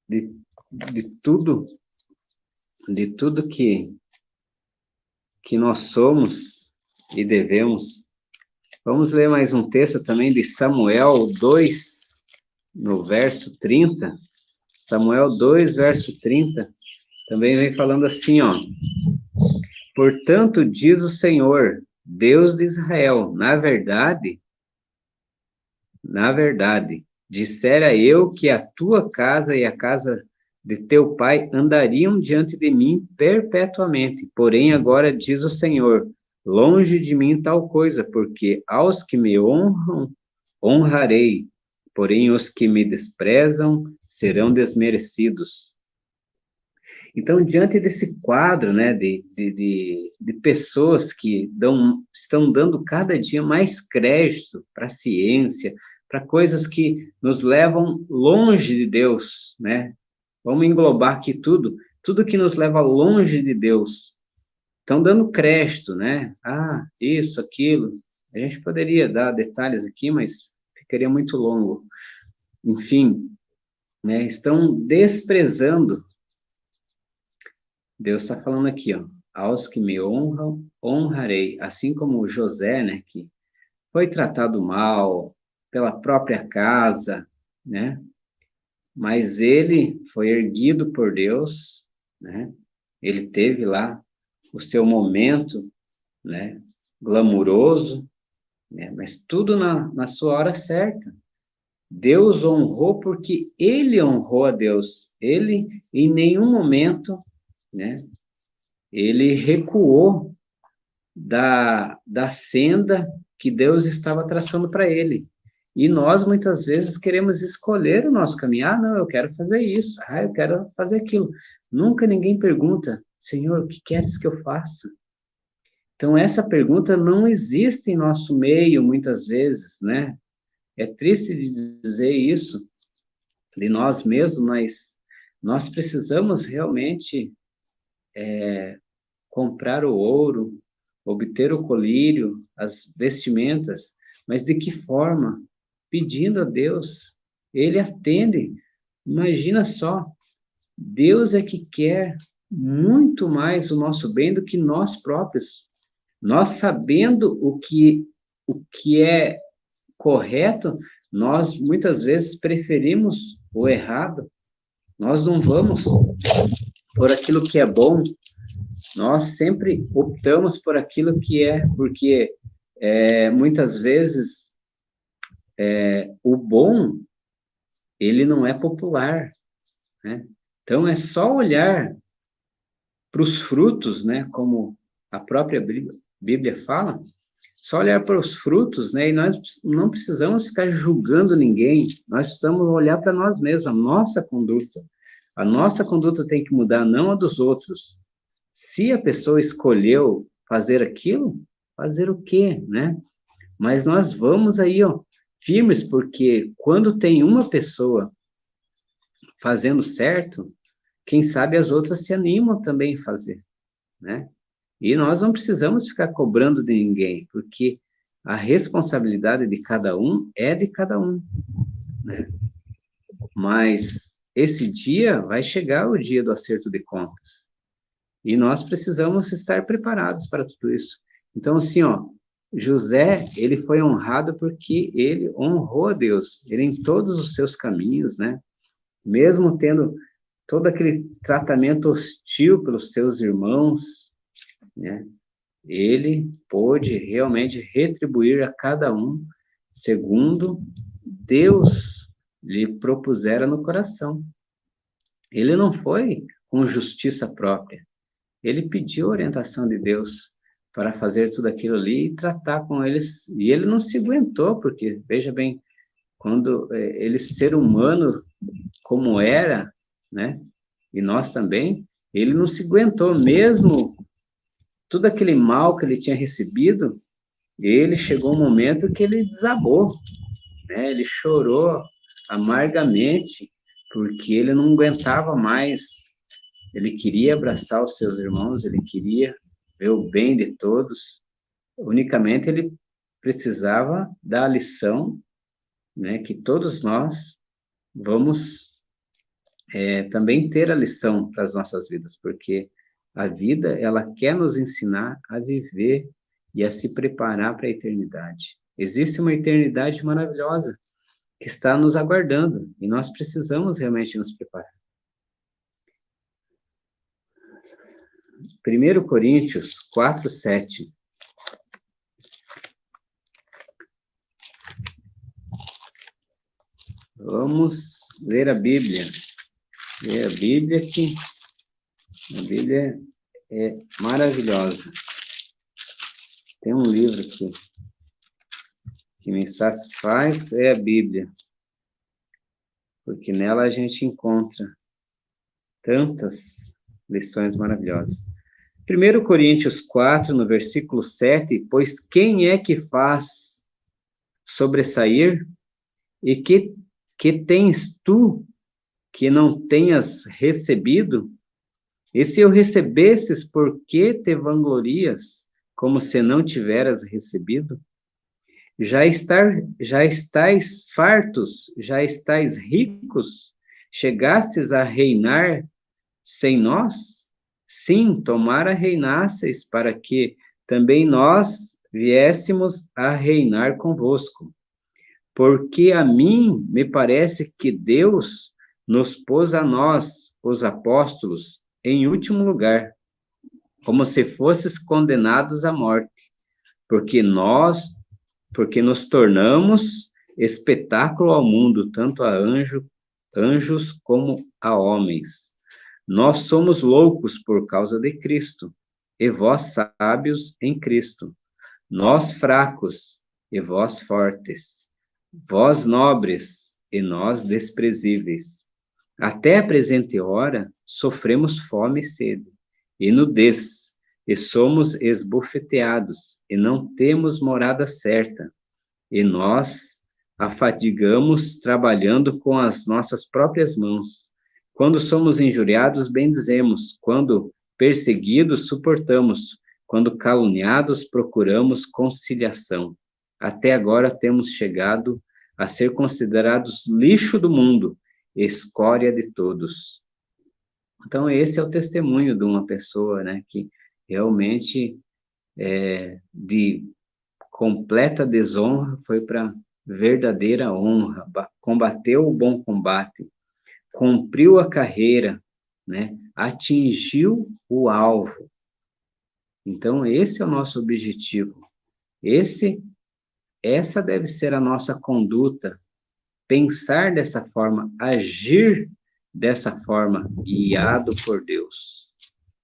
de tudo que nós somos e devemos. Vamos ler mais um texto também de Samuel 2, no verso 30. Samuel 2, verso 30, também vem falando assim, ó. Portanto, diz o Senhor, Deus de Israel, na verdade, dissera eu que a tua casa e a casa de teu pai andariam diante de mim perpetuamente. Porém, agora diz o Senhor, longe de mim tal coisa, porque aos que me honram, honrarei, porém os que me desprezam serão desmerecidos. Então, diante desse quadro, né, de pessoas que estão dando cada dia mais crédito para a ciência, para coisas que nos levam longe de Deus, né? Vamos englobar aqui tudo que nos leva longe de Deus. Estão dando crédito, né? Ah, isso, aquilo. A gente poderia dar detalhes aqui, mas ficaria muito longo. Enfim, né, estão desprezando. Deus está falando aqui, ó, aos que me honram, honrarei, assim como José, né, que foi tratado mal pela própria casa, né, mas ele foi erguido por Deus, né, ele teve lá o seu momento, né, glamuroso, né, mas tudo na sua hora certa. Deus honrou porque ele honrou a Deus. Ele, em nenhum momento, né, ele recuou da senda que Deus estava traçando para ele. E nós, muitas vezes, queremos escolher o nosso caminho. Ah, não, eu quero fazer isso. Ah, eu quero fazer aquilo. Nunca ninguém pergunta, Senhor, o que queres que eu faça? Então, essa pergunta não existe em nosso meio, muitas vezes, né? É triste de dizer isso de nós mesmos, mas nós precisamos realmente comprar o ouro, obter o colírio, as vestimentas, mas de que forma? Pedindo a Deus, Ele atende. Imagina só, Deus é que quer muito mais o nosso bem do que nós próprios. Nós sabendo o que é correto, nós muitas vezes preferimos o errado. Nós não vamos por aquilo que é bom, nós sempre optamos por aquilo que é, porque muitas vezes o bom, ele não é popular, né? Então, é só olhar para os frutos, né? Como a própria Bíblia fala, só olhar para os frutos, né? E nós não precisamos ficar julgando ninguém, nós precisamos olhar para nós mesmos, a nossa conduta. A nossa conduta tem que mudar, não a dos outros. Se a pessoa escolheu fazer aquilo, fazer o quê, né? Mas nós vamos aí, ó, firmes, porque quando tem uma pessoa fazendo certo, quem sabe as outras se animam também a fazer, né? E nós não precisamos ficar cobrando de ninguém, porque a responsabilidade de cada um é de cada um, né? Mas esse dia vai chegar, o dia do acerto de contas. E nós precisamos estar preparados para tudo isso. Então, assim, ó, José, ele foi honrado porque ele honrou a Deus, ele em todos os seus caminhos, né? Mesmo tendo todo aquele tratamento hostil pelos seus irmãos, né? Ele pôde realmente retribuir a cada um segundo Deus lhe propusera no coração. Ele não foi com justiça própria. Ele pediu orientação de Deus para fazer tudo aquilo ali e tratar com eles. E ele não se aguentou, porque, veja bem, quando ele, ser humano como era, né? E nós também, ele não se aguentou, mesmo tudo aquele mal que ele tinha recebido, ele chegou um momento que ele desabou, né? Ele chorou amargamente, porque ele não aguentava mais. Ele queria abraçar os seus irmãos, ele queria ver o bem de todos. Unicamente ele precisava da lição, né? Que todos nós vamos também ter a lição para as nossas vidas, porque a vida, ela quer nos ensinar a viver e a se preparar para a eternidade. Existe uma eternidade maravilhosa que está nos aguardando, e nós precisamos realmente nos preparar. 1 Coríntios 4, 7. Vamos ler a Bíblia. Ler a Bíblia, que a Bíblia é maravilhosa. Tem um livro que me satisfaz, é a Bíblia. Porque nela a gente encontra tantas lições maravilhosas. 1 Coríntios 4, no versículo 7, pois quem é que faz sobressair? E que tens tu que não tenhas recebido? E se eu recebesses, por que te vanglorias, como se não tiveras recebido? Já estais fartos, já estais ricos, chegastes a reinar sem nós? Sim, tomara reinasseis, para que também nós viéssemos a reinar convosco. Porque a mim me parece que Deus nos pôs a nós, os apóstolos, em último lugar, como se fosses condenados à morte, porque nos tornamos espetáculo ao mundo, tanto a anjos como a homens. Nós somos loucos por causa de Cristo, e vós sábios em Cristo. Nós fracos, e vós fortes. Vós nobres, e nós desprezíveis. Até a presente hora, sofremos fome e sede, e nudez, e somos esbofeteados, e não temos morada certa, e nós afadigamos trabalhando com as nossas próprias mãos. Quando somos injuriados, bendizemos, quando perseguidos, suportamos, quando caluniados, procuramos conciliação. Até agora temos chegado a ser considerados lixo do mundo, escória de todos. Então, esse é o testemunho de uma pessoa, né, que realmente, de completa desonra, foi para verdadeira honra, combateu o bom combate, cumpriu a carreira, né, atingiu o alvo. Então, esse é o nosso objetivo. Essa deve ser a nossa conduta, pensar dessa forma, agir dessa forma, guiado por Deus,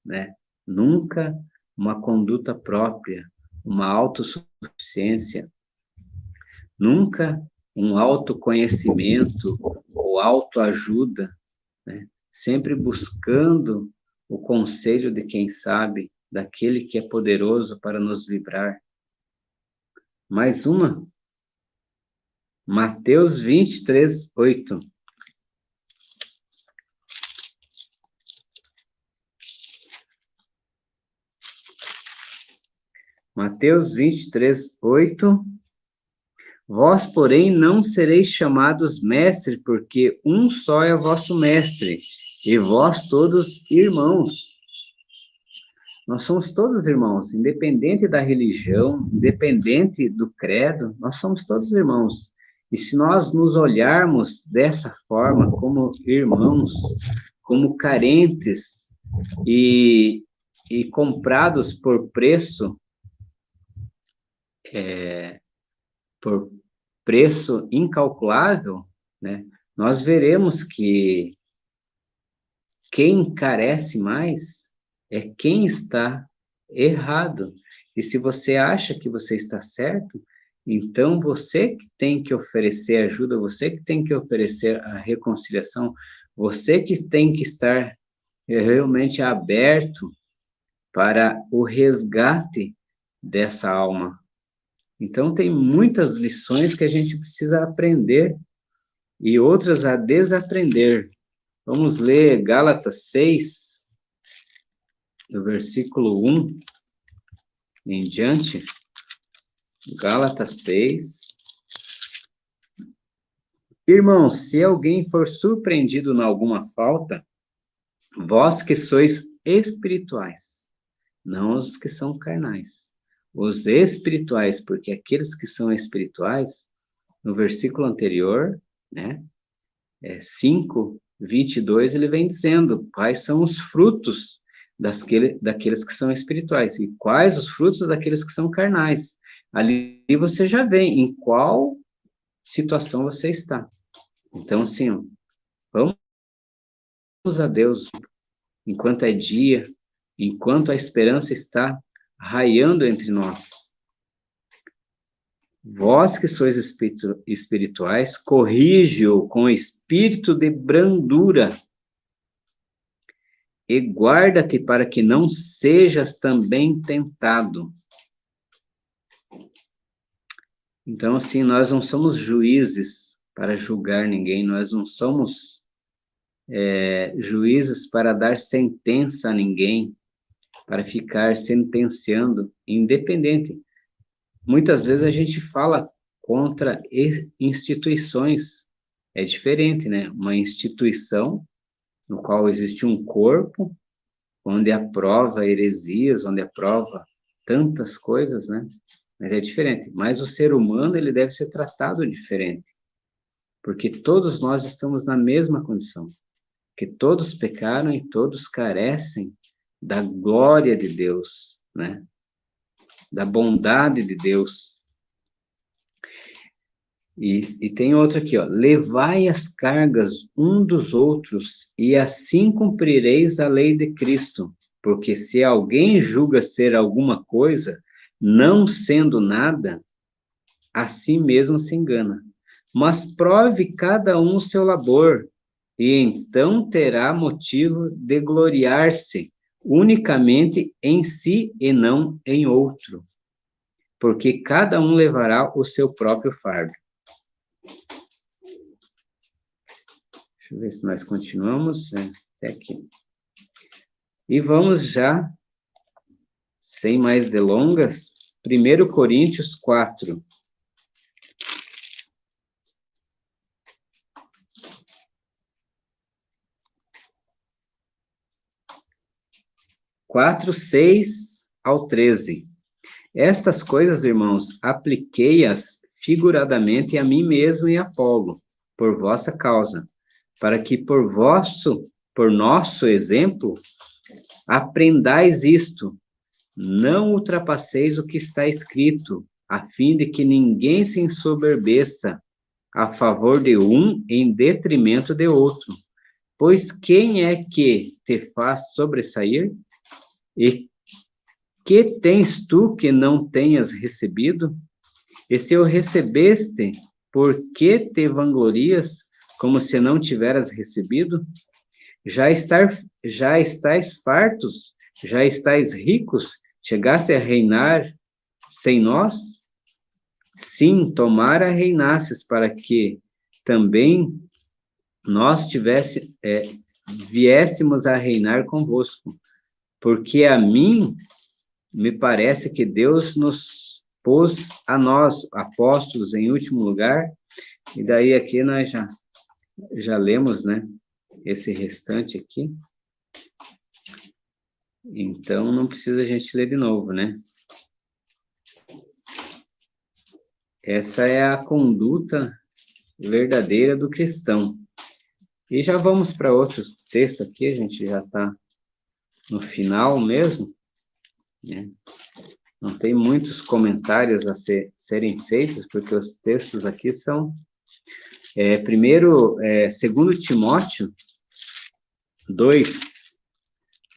né? Nunca uma conduta própria, uma autossuficiência, nunca um autoconhecimento ou autoajuda, né? Sempre buscando o conselho de quem sabe, daquele que é poderoso para nos livrar. Mais uma, Mateus 23, 8. Mateus 23, 8. Vós, porém, não sereis chamados mestre, porque um só é o vosso mestre, e vós todos irmãos. Nós somos todos irmãos, independente da religião, independente do credo, nós somos todos irmãos. E se nós nos olharmos dessa forma, como irmãos, como carentes e comprados por preço, por preço incalculável, né, nós veremos que quem carece mais é quem está errado. E se você acha que você está certo, então você que tem que oferecer ajuda, você que tem que oferecer a reconciliação, você que tem que estar realmente aberto para o resgate dessa alma. Então, tem muitas lições que a gente precisa aprender e outras a desaprender. Vamos ler Gálatas 6, do versículo 1 em diante. Gálatas 6. Irmãos, se alguém for surpreendido em alguma falta, vós que sois espirituais, não os que são carnais. Os espirituais, porque aqueles que são espirituais, no versículo anterior, né, 5:22, ele vem dizendo quais são os frutos daqueles que são espirituais e quais os frutos daqueles que são carnais. Ali você já vê em qual situação você está. Então, assim, vamos a Deus enquanto é dia, enquanto a esperança está raiando entre nós. Vós que sois espirituais, corrige-o com espírito de brandura e guarda-te para que não sejas também tentado. Então, assim, nós não somos juízes para julgar ninguém, nós não somos juízes para dar sentença a ninguém, para ficar sentenciando, independente. Muitas vezes a gente fala contra instituições, é diferente, né? Uma instituição no qual existe um corpo, onde aprova heresias, onde aprova tantas coisas, né? Mas é diferente. Mas o ser humano, ele deve ser tratado diferente, porque todos nós estamos na mesma condição, que todos pecaram e todos carecem da glória de Deus, né? Da bondade de Deus. E tem outro aqui, ó. Levai as cargas um dos outros, e assim cumprireis a lei de Cristo. Porque se alguém julga ser alguma coisa, não sendo nada, a si mesmo se engana. Mas prove cada um o seu labor, e então terá motivo de gloriar-se unicamente em si e não em outro. Porque cada um levará o seu próprio fardo. Deixa eu ver se nós continuamos até aqui. E vamos já, sem mais delongas, 1 Coríntios 4. Quatro, 6 ao 13. Estas coisas, irmãos, apliquei-as figuradamente a mim mesmo e a Apolo, por vossa causa, para que por nosso exemplo, aprendais isto, não ultrapasseis o que está escrito, a fim de que ninguém se ensoberbeça a favor de um em detrimento de outro. Pois quem é que te faz sobressair? E que tens tu que não tenhas recebido? E se o recebeste, por que te vanglorias, como se não tiveras recebido? Já estáis fartos, já estáis ricos, chegaste a reinar sem nós? Sim, tomara reinasses, para que também nós viéssemos a reinar convosco. Porque a mim me parece que Deus nos pôs a nós, apóstolos, em último lugar, e daí aqui nós já lemos, né, esse restante aqui. Então, não precisa a gente ler de novo, né? Essa é a conduta verdadeira do cristão. E já vamos para outro texto aqui, a gente já está no final mesmo, né? não tem muitos comentários a serem feitos, porque os textos aqui são, primeiro, 2 Timóteo 2,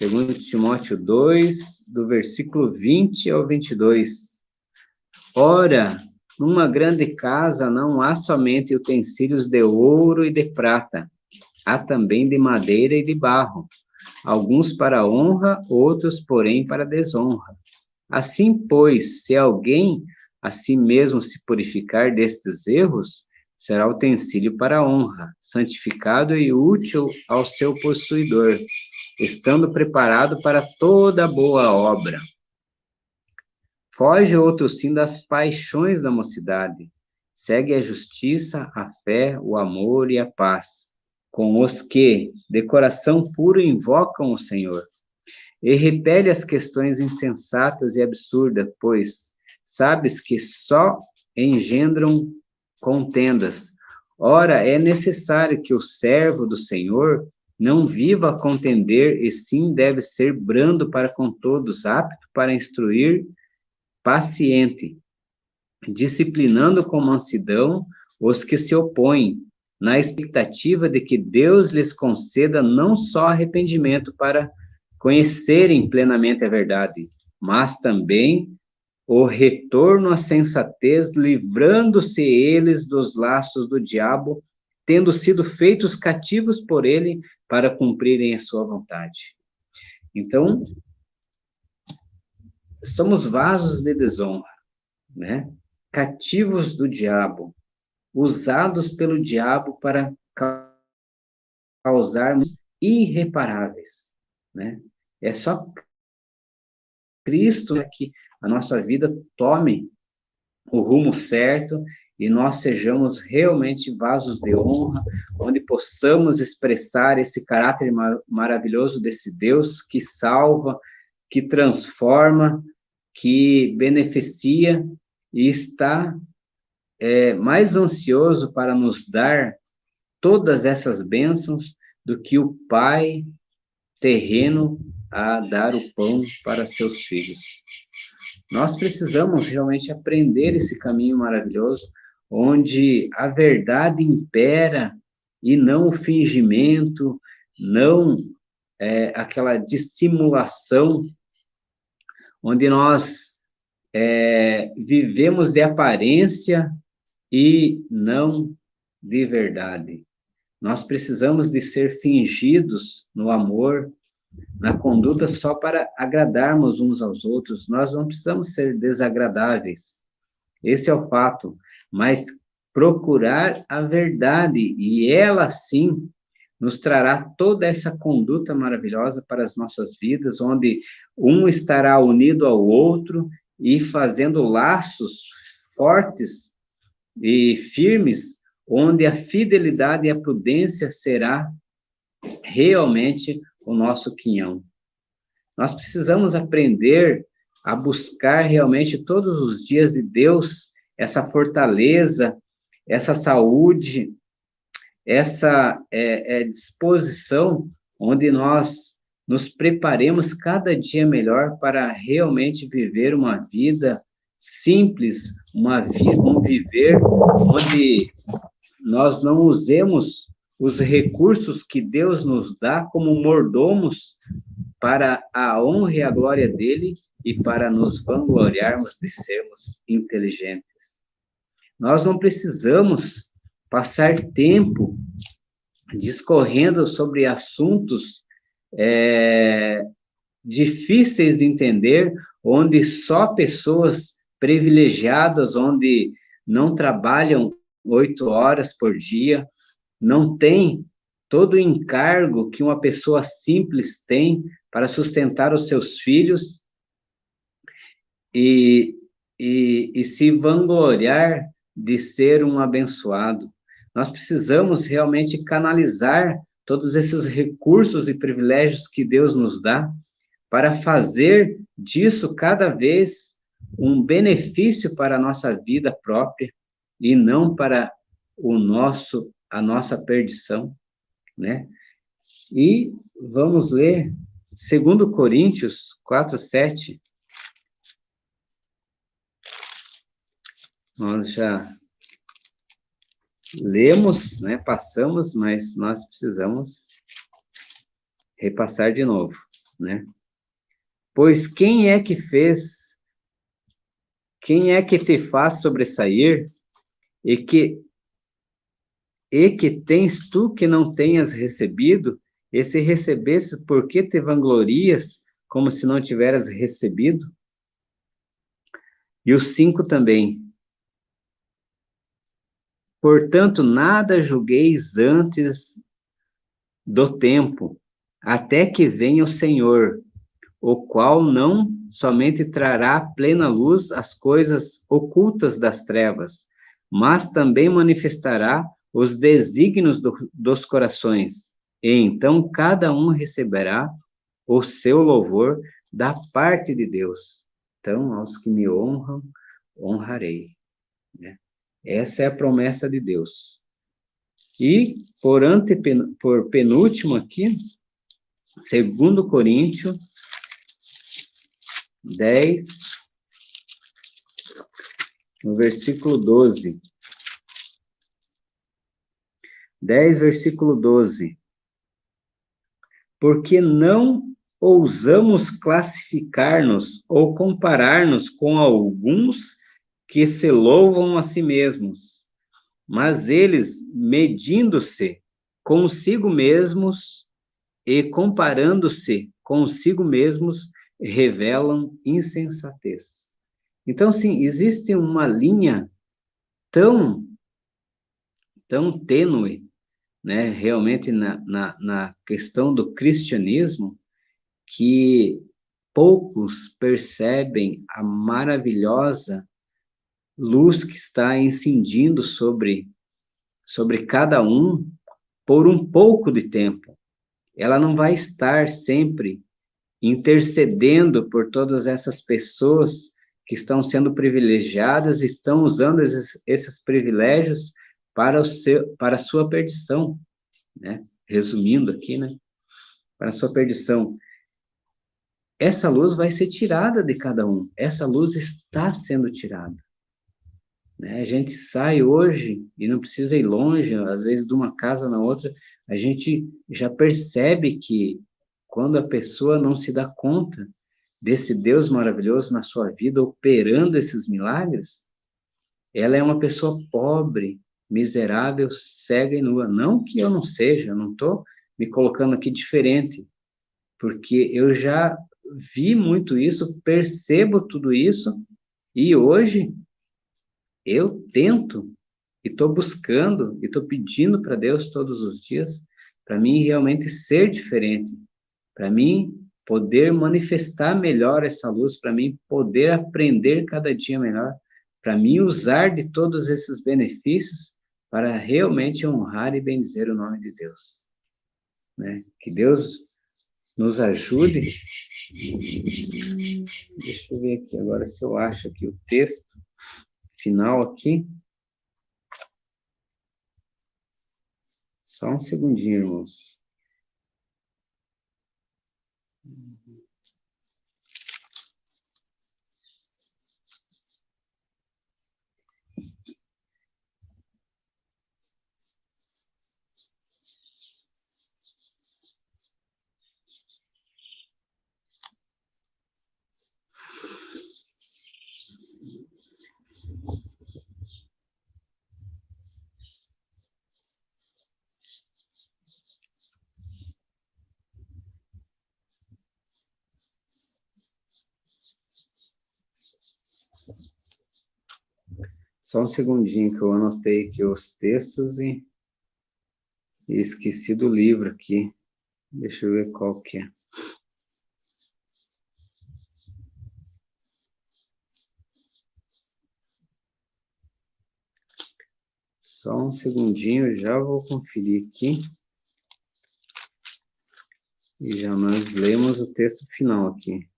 2 Timóteo 2, do versículo 20 ao 22. Ora, numa grande casa não há somente utensílios de ouro e de prata, há também de madeira e de barro, alguns para honra, outros, porém, para desonra. Assim, pois, se alguém a si mesmo se purificar destes erros, será utensílio para honra, santificado e útil ao seu possuidor, estando preparado para toda boa obra. Foge outro sim das paixões da mocidade, segue a justiça, a fé, o amor e a paz, com os que, de coração puro, invocam o Senhor. E repele as questões insensatas e absurdas, pois sabes que só engendram contendas. Ora, é necessário que o servo do Senhor não viva a contender, e sim deve ser brando para com todos, apto para instruir, paciente, disciplinando com mansidão os que se opõem, na expectativa de que Deus lhes conceda não só arrependimento para conhecerem plenamente a verdade, mas também o retorno à sensatez, livrando-se eles dos laços do diabo, tendo sido feitos cativos por ele para cumprirem a sua vontade. Então, somos vasos de desonra, né? Cativos do diabo, usados pelo diabo para causarmos irreparáveis, né? É só Cristo que a nossa vida tome o rumo certo e nós sejamos realmente vasos de honra, onde possamos expressar esse caráter maravilhoso desse Deus que salva, que transforma, que beneficia e está mais ansioso para nos dar todas essas bênçãos do que o Pai terreno a dar o pão para seus filhos. Nós precisamos realmente aprender esse caminho maravilhoso, onde a verdade impera e não o fingimento, não aquela dissimulação, onde nós vivemos de aparência e não de verdade. Nós precisamos de ser fingidos no amor, na conduta só para agradarmos uns aos outros. Nós não precisamos ser desagradáveis. Esse é o fato. Mas procurar a verdade, e ela sim nos trará toda essa conduta maravilhosa para as nossas vidas, onde um estará unido ao outro e fazendo laços fortes e firmes, onde a fidelidade e a prudência será realmente o nosso quinhão. Nós precisamos aprender a buscar realmente todos os dias de Deus essa fortaleza, essa saúde, essa disposição, onde nós nos preparemos cada dia melhor para realmente viver uma vida simples, um viver onde nós não usemos os recursos que Deus nos dá como mordomos para a honra e a glória dele e para nos vangloriarmos de sermos inteligentes. Nós não precisamos passar tempo discorrendo sobre assuntos difíceis de entender, onde só pessoas privilegiadas, onde não trabalham 8 horas por dia, não tem todo o encargo que uma pessoa simples tem para sustentar os seus filhos e se vangloriar de ser um abençoado. Nós precisamos realmente canalizar todos esses recursos e privilégios que Deus nos dá para fazer disso cada vez um benefício para a nossa vida própria e não para a nossa perdição, né? E vamos ler 2 Coríntios 4:7. nós já lemos, né, passamos, mas nós precisamos repassar de novo, né? Pois quem é que te faz sobressair e que tens tu que não tenhas recebido? E se recebesse, por que te vanglorias como se não tiveras recebido? E o 5 também. Portanto, nada julgueis antes do tempo, até que venha o Senhor, o qual não somente trará à plena luz as coisas ocultas das trevas, mas também manifestará os desígnios dos corações, e então cada um receberá o seu louvor da parte de Deus. Então, aos que me honram, honrarei, né? Essa é a promessa de Deus. E, por penúltimo aqui, 2 Coríntios 10, no versículo 12. 10, versículo 12. Porque não ousamos classificar-nos ou comparar-nos com alguns que se louvam a si mesmos, mas eles, medindo-se consigo mesmos e comparando-se consigo mesmos, revelam insensatez. Então, sim, existe uma linha tão, tão tênue, né, realmente na questão do cristianismo, que poucos percebem a maravilhosa luz que está incidindo sobre cada um por um pouco de tempo. Ela não vai estar sempre intercedendo por todas essas pessoas que estão sendo privilegiadas, estão usando esses privilégios para a sua perdição, né? Resumindo aqui, né? Para a sua perdição. Essa luz vai ser tirada de cada um. Essa luz está sendo tirada, né? A gente sai hoje e não precisa ir longe, às vezes de uma casa na outra, a gente já percebe que quando a pessoa não se dá conta desse Deus maravilhoso na sua vida, operando esses milagres, ela é uma pessoa pobre, miserável, cega e nua. Não que eu não seja, eu não estou me colocando aqui diferente, porque eu já vi muito isso, percebo tudo isso, e hoje eu tento e estou buscando e estou pedindo para Deus todos os dias para mim realmente ser diferente, para mim poder manifestar melhor essa luz, para mim poder aprender cada dia melhor, para mim usar de todos esses benefícios para realmente honrar e bendizer o nome de Deus, né? Que Deus nos ajude. Deixa eu ver aqui agora se eu acho aqui o texto final aqui. Só um segundinho, irmãos. Só um segundinho que eu anotei aqui os textos e esqueci do livro aqui. Deixa eu ver qual que é. Só um segundinho, já vou conferir aqui. E já nós lemos o texto final aqui.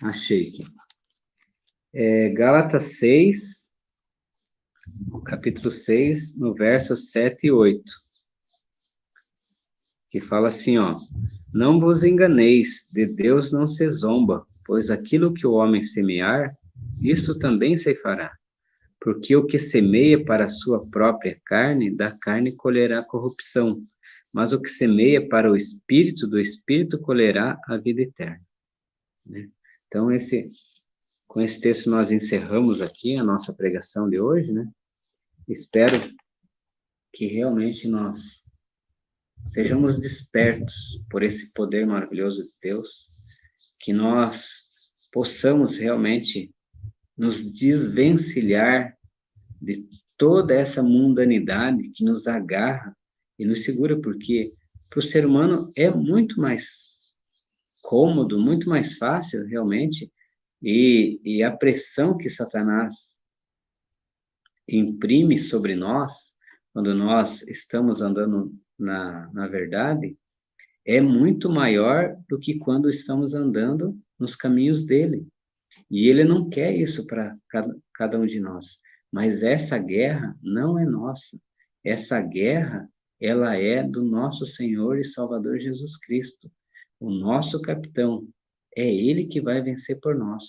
Achei aqui. Gálatas 6, capítulo 6, no versos 7 e 8. Que fala assim, ó: não vos enganeis, de Deus não se zomba, pois aquilo que o homem semear, isso também se fará. Porque o que semeia para a sua própria carne, da carne colherá corrupção, mas o que semeia para o Espírito, do Espírito colherá a vida eterna. Né? Então, com esse texto nós encerramos aqui a nossa pregação de hoje, né? Espero que realmente nós sejamos despertos por esse poder maravilhoso de Deus, que nós possamos realmente nos desvencilhar de toda essa mundanidade que nos agarra e nos segura, porque para o ser humano é muito mais cômodo, muito mais fácil, realmente, e a pressão que Satanás imprime sobre nós, quando nós estamos andando na verdade, é muito maior do que quando estamos andando nos caminhos dele. E ele não quer isso para cada um de nós. Mas essa guerra não é nossa. Essa guerra, ela é do nosso Senhor e Salvador Jesus Cristo, o nosso capitão. É ele que vai vencer por nós.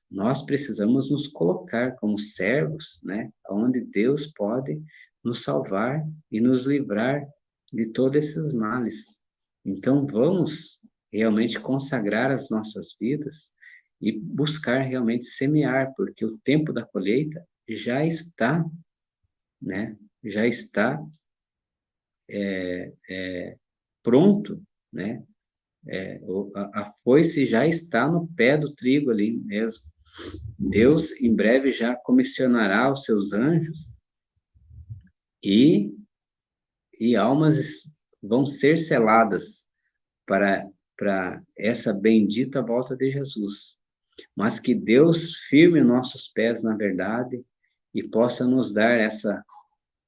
Nós precisamos nos colocar como servos, né? Onde Deus pode nos salvar e nos livrar de todos esses males. Então, vamos realmente consagrar as nossas vidas e buscar realmente semear, porque o tempo da colheita já está, né? Já está pronto, né? A foice já está no pé do trigo ali mesmo. Deus em breve já comissionará os seus anjos e, e almas vão ser seladas para essa bendita volta de Jesus. Mas que Deus firme nossos pés na verdade e possa nos dar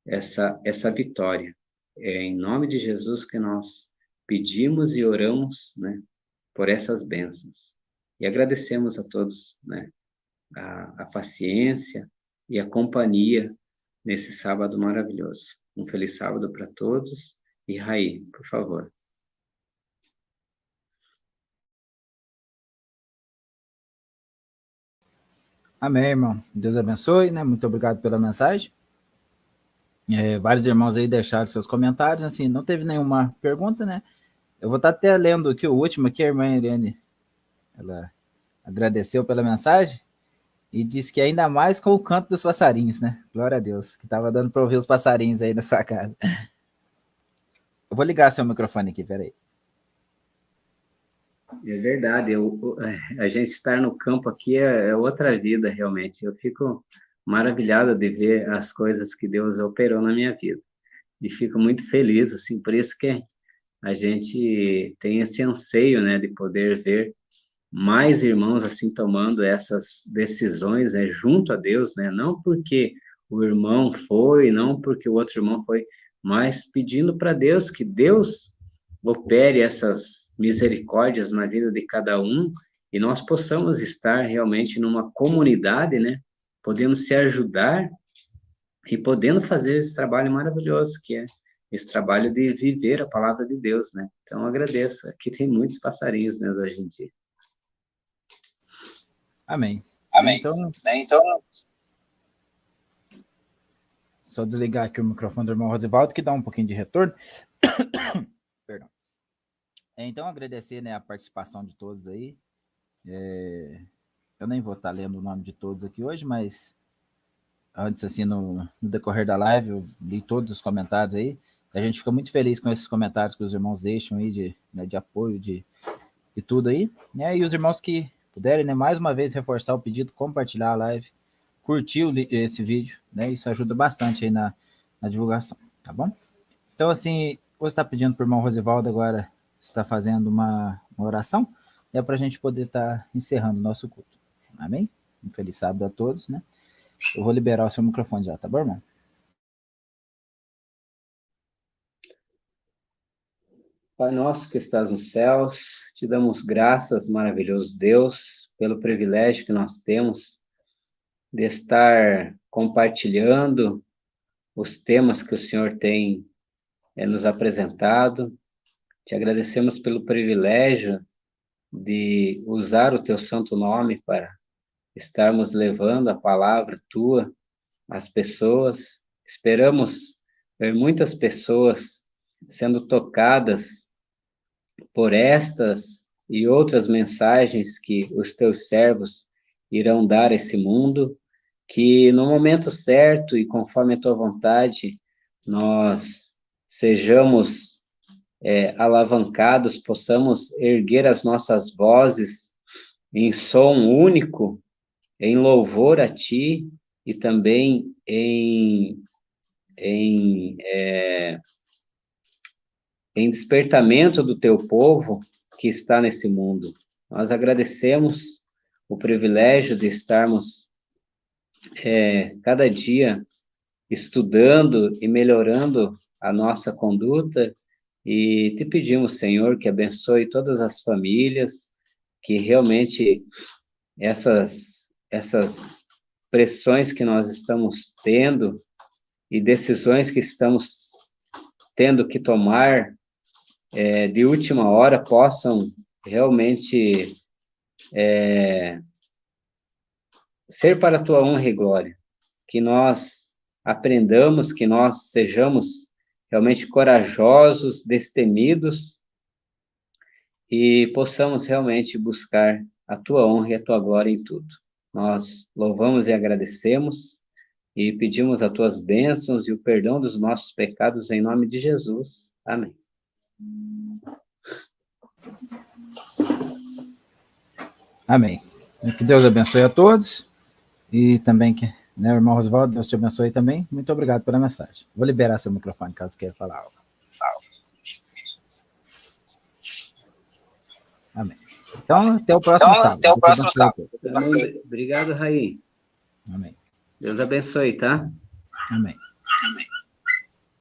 essa vitória. É em nome de Jesus que nós pedimos e oramos, né, por essas bênçãos. E agradecemos a todos, né, a paciência e a companhia nesse sábado maravilhoso. Um feliz sábado para todos. E Raí, por favor. Amém, irmão. Deus abençoe, né? Muito obrigado pela mensagem. Vários irmãos aí deixaram seus comentários, assim, não teve nenhuma pergunta, né? Eu vou estar até lendo aqui o último aqui, a irmã Irene, ela agradeceu pela mensagem e disse que ainda mais com o canto dos passarinhos, né? Glória a Deus, que estava dando para ouvir os passarinhos aí na sua casa. Eu vou ligar seu microfone aqui, peraí. É verdade, a gente estar no campo aqui é outra vida, realmente. Eu fico maravilhado de ver as coisas que Deus operou na minha vida. E fico muito feliz, assim, por isso que a gente tem esse anseio, né, de poder ver mais irmãos, assim, tomando essas decisões, né, junto a Deus, né, não porque o irmão foi, não porque o outro irmão foi, mas pedindo para Deus que Deus opere essas misericórdias na vida de cada um e nós possamos estar realmente numa comunidade, né, podendo se ajudar e podendo fazer esse trabalho maravilhoso que é esse trabalho de viver a palavra de Deus, né? Então, agradeço. Aqui tem muitos passarinhos mesmo hoje em dia. Amém. Amém. Então, Então, só desligar aqui o microfone do irmão Rosivaldo, que dá um pouquinho de retorno. Perdão. Então, agradecer, né, a participação de todos aí. Eu nem vou estar lendo o nome de todos aqui hoje, mas antes, assim, no decorrer da live, eu li todos os comentários aí. A gente fica muito feliz com esses comentários que os irmãos deixam aí de apoio, de tudo aí. Né? E os irmãos que puderem, né, mais uma vez, reforçar o pedido, compartilhar a live, curtir esse vídeo, né? Isso ajuda bastante aí na divulgação, tá bom? Então, assim, vou estar pedindo para o irmão Rosivaldo agora estar fazendo uma oração, é para a gente poder estar encerrando o nosso culto. Amém? Um feliz sábado a todos, né? Eu vou liberar o seu microfone já, tá bom, irmão? Pai nosso que estás nos céus, te damos graças, maravilhoso Deus, pelo privilégio que nós temos de estar compartilhando os temas que o Senhor tem nos apresentado. Te agradecemos pelo privilégio de usar o teu santo nome para estarmos levando a palavra tua às pessoas. Esperamos ver muitas pessoas sendo tocadas por estas e outras mensagens que os teus servos irão dar a esse mundo, que no momento certo e conforme a tua vontade, nós sejamos alavancados, possamos erguer as nossas vozes em som único, em louvor a ti e também em despertamento do teu povo que está nesse mundo. Nós agradecemos o privilégio de estarmos cada dia estudando e melhorando a nossa conduta, e te pedimos, Senhor, que abençoe todas as famílias, que realmente essas pressões que nós estamos tendo e decisões que estamos tendo que tomar de última hora possam realmente ser para a tua honra e glória, que nós aprendamos, que nós sejamos realmente corajosos, destemidos, e possamos realmente buscar a tua honra e a tua glória em tudo. Nós louvamos e agradecemos, e pedimos as tuas bênçãos e o perdão dos nossos pecados em nome de Jesus. Amém. Amém. Que Deus abençoe a todos, e também que, né, o irmão Oswaldo, Deus te abençoe também. Muito obrigado pela mensagem. Vou liberar seu microfone, caso queira falar algo. Amém. Então, até o próximo sábado. Até o próximo sábado. Obrigado, Raí. Amém. Deus abençoe, tá? Amém.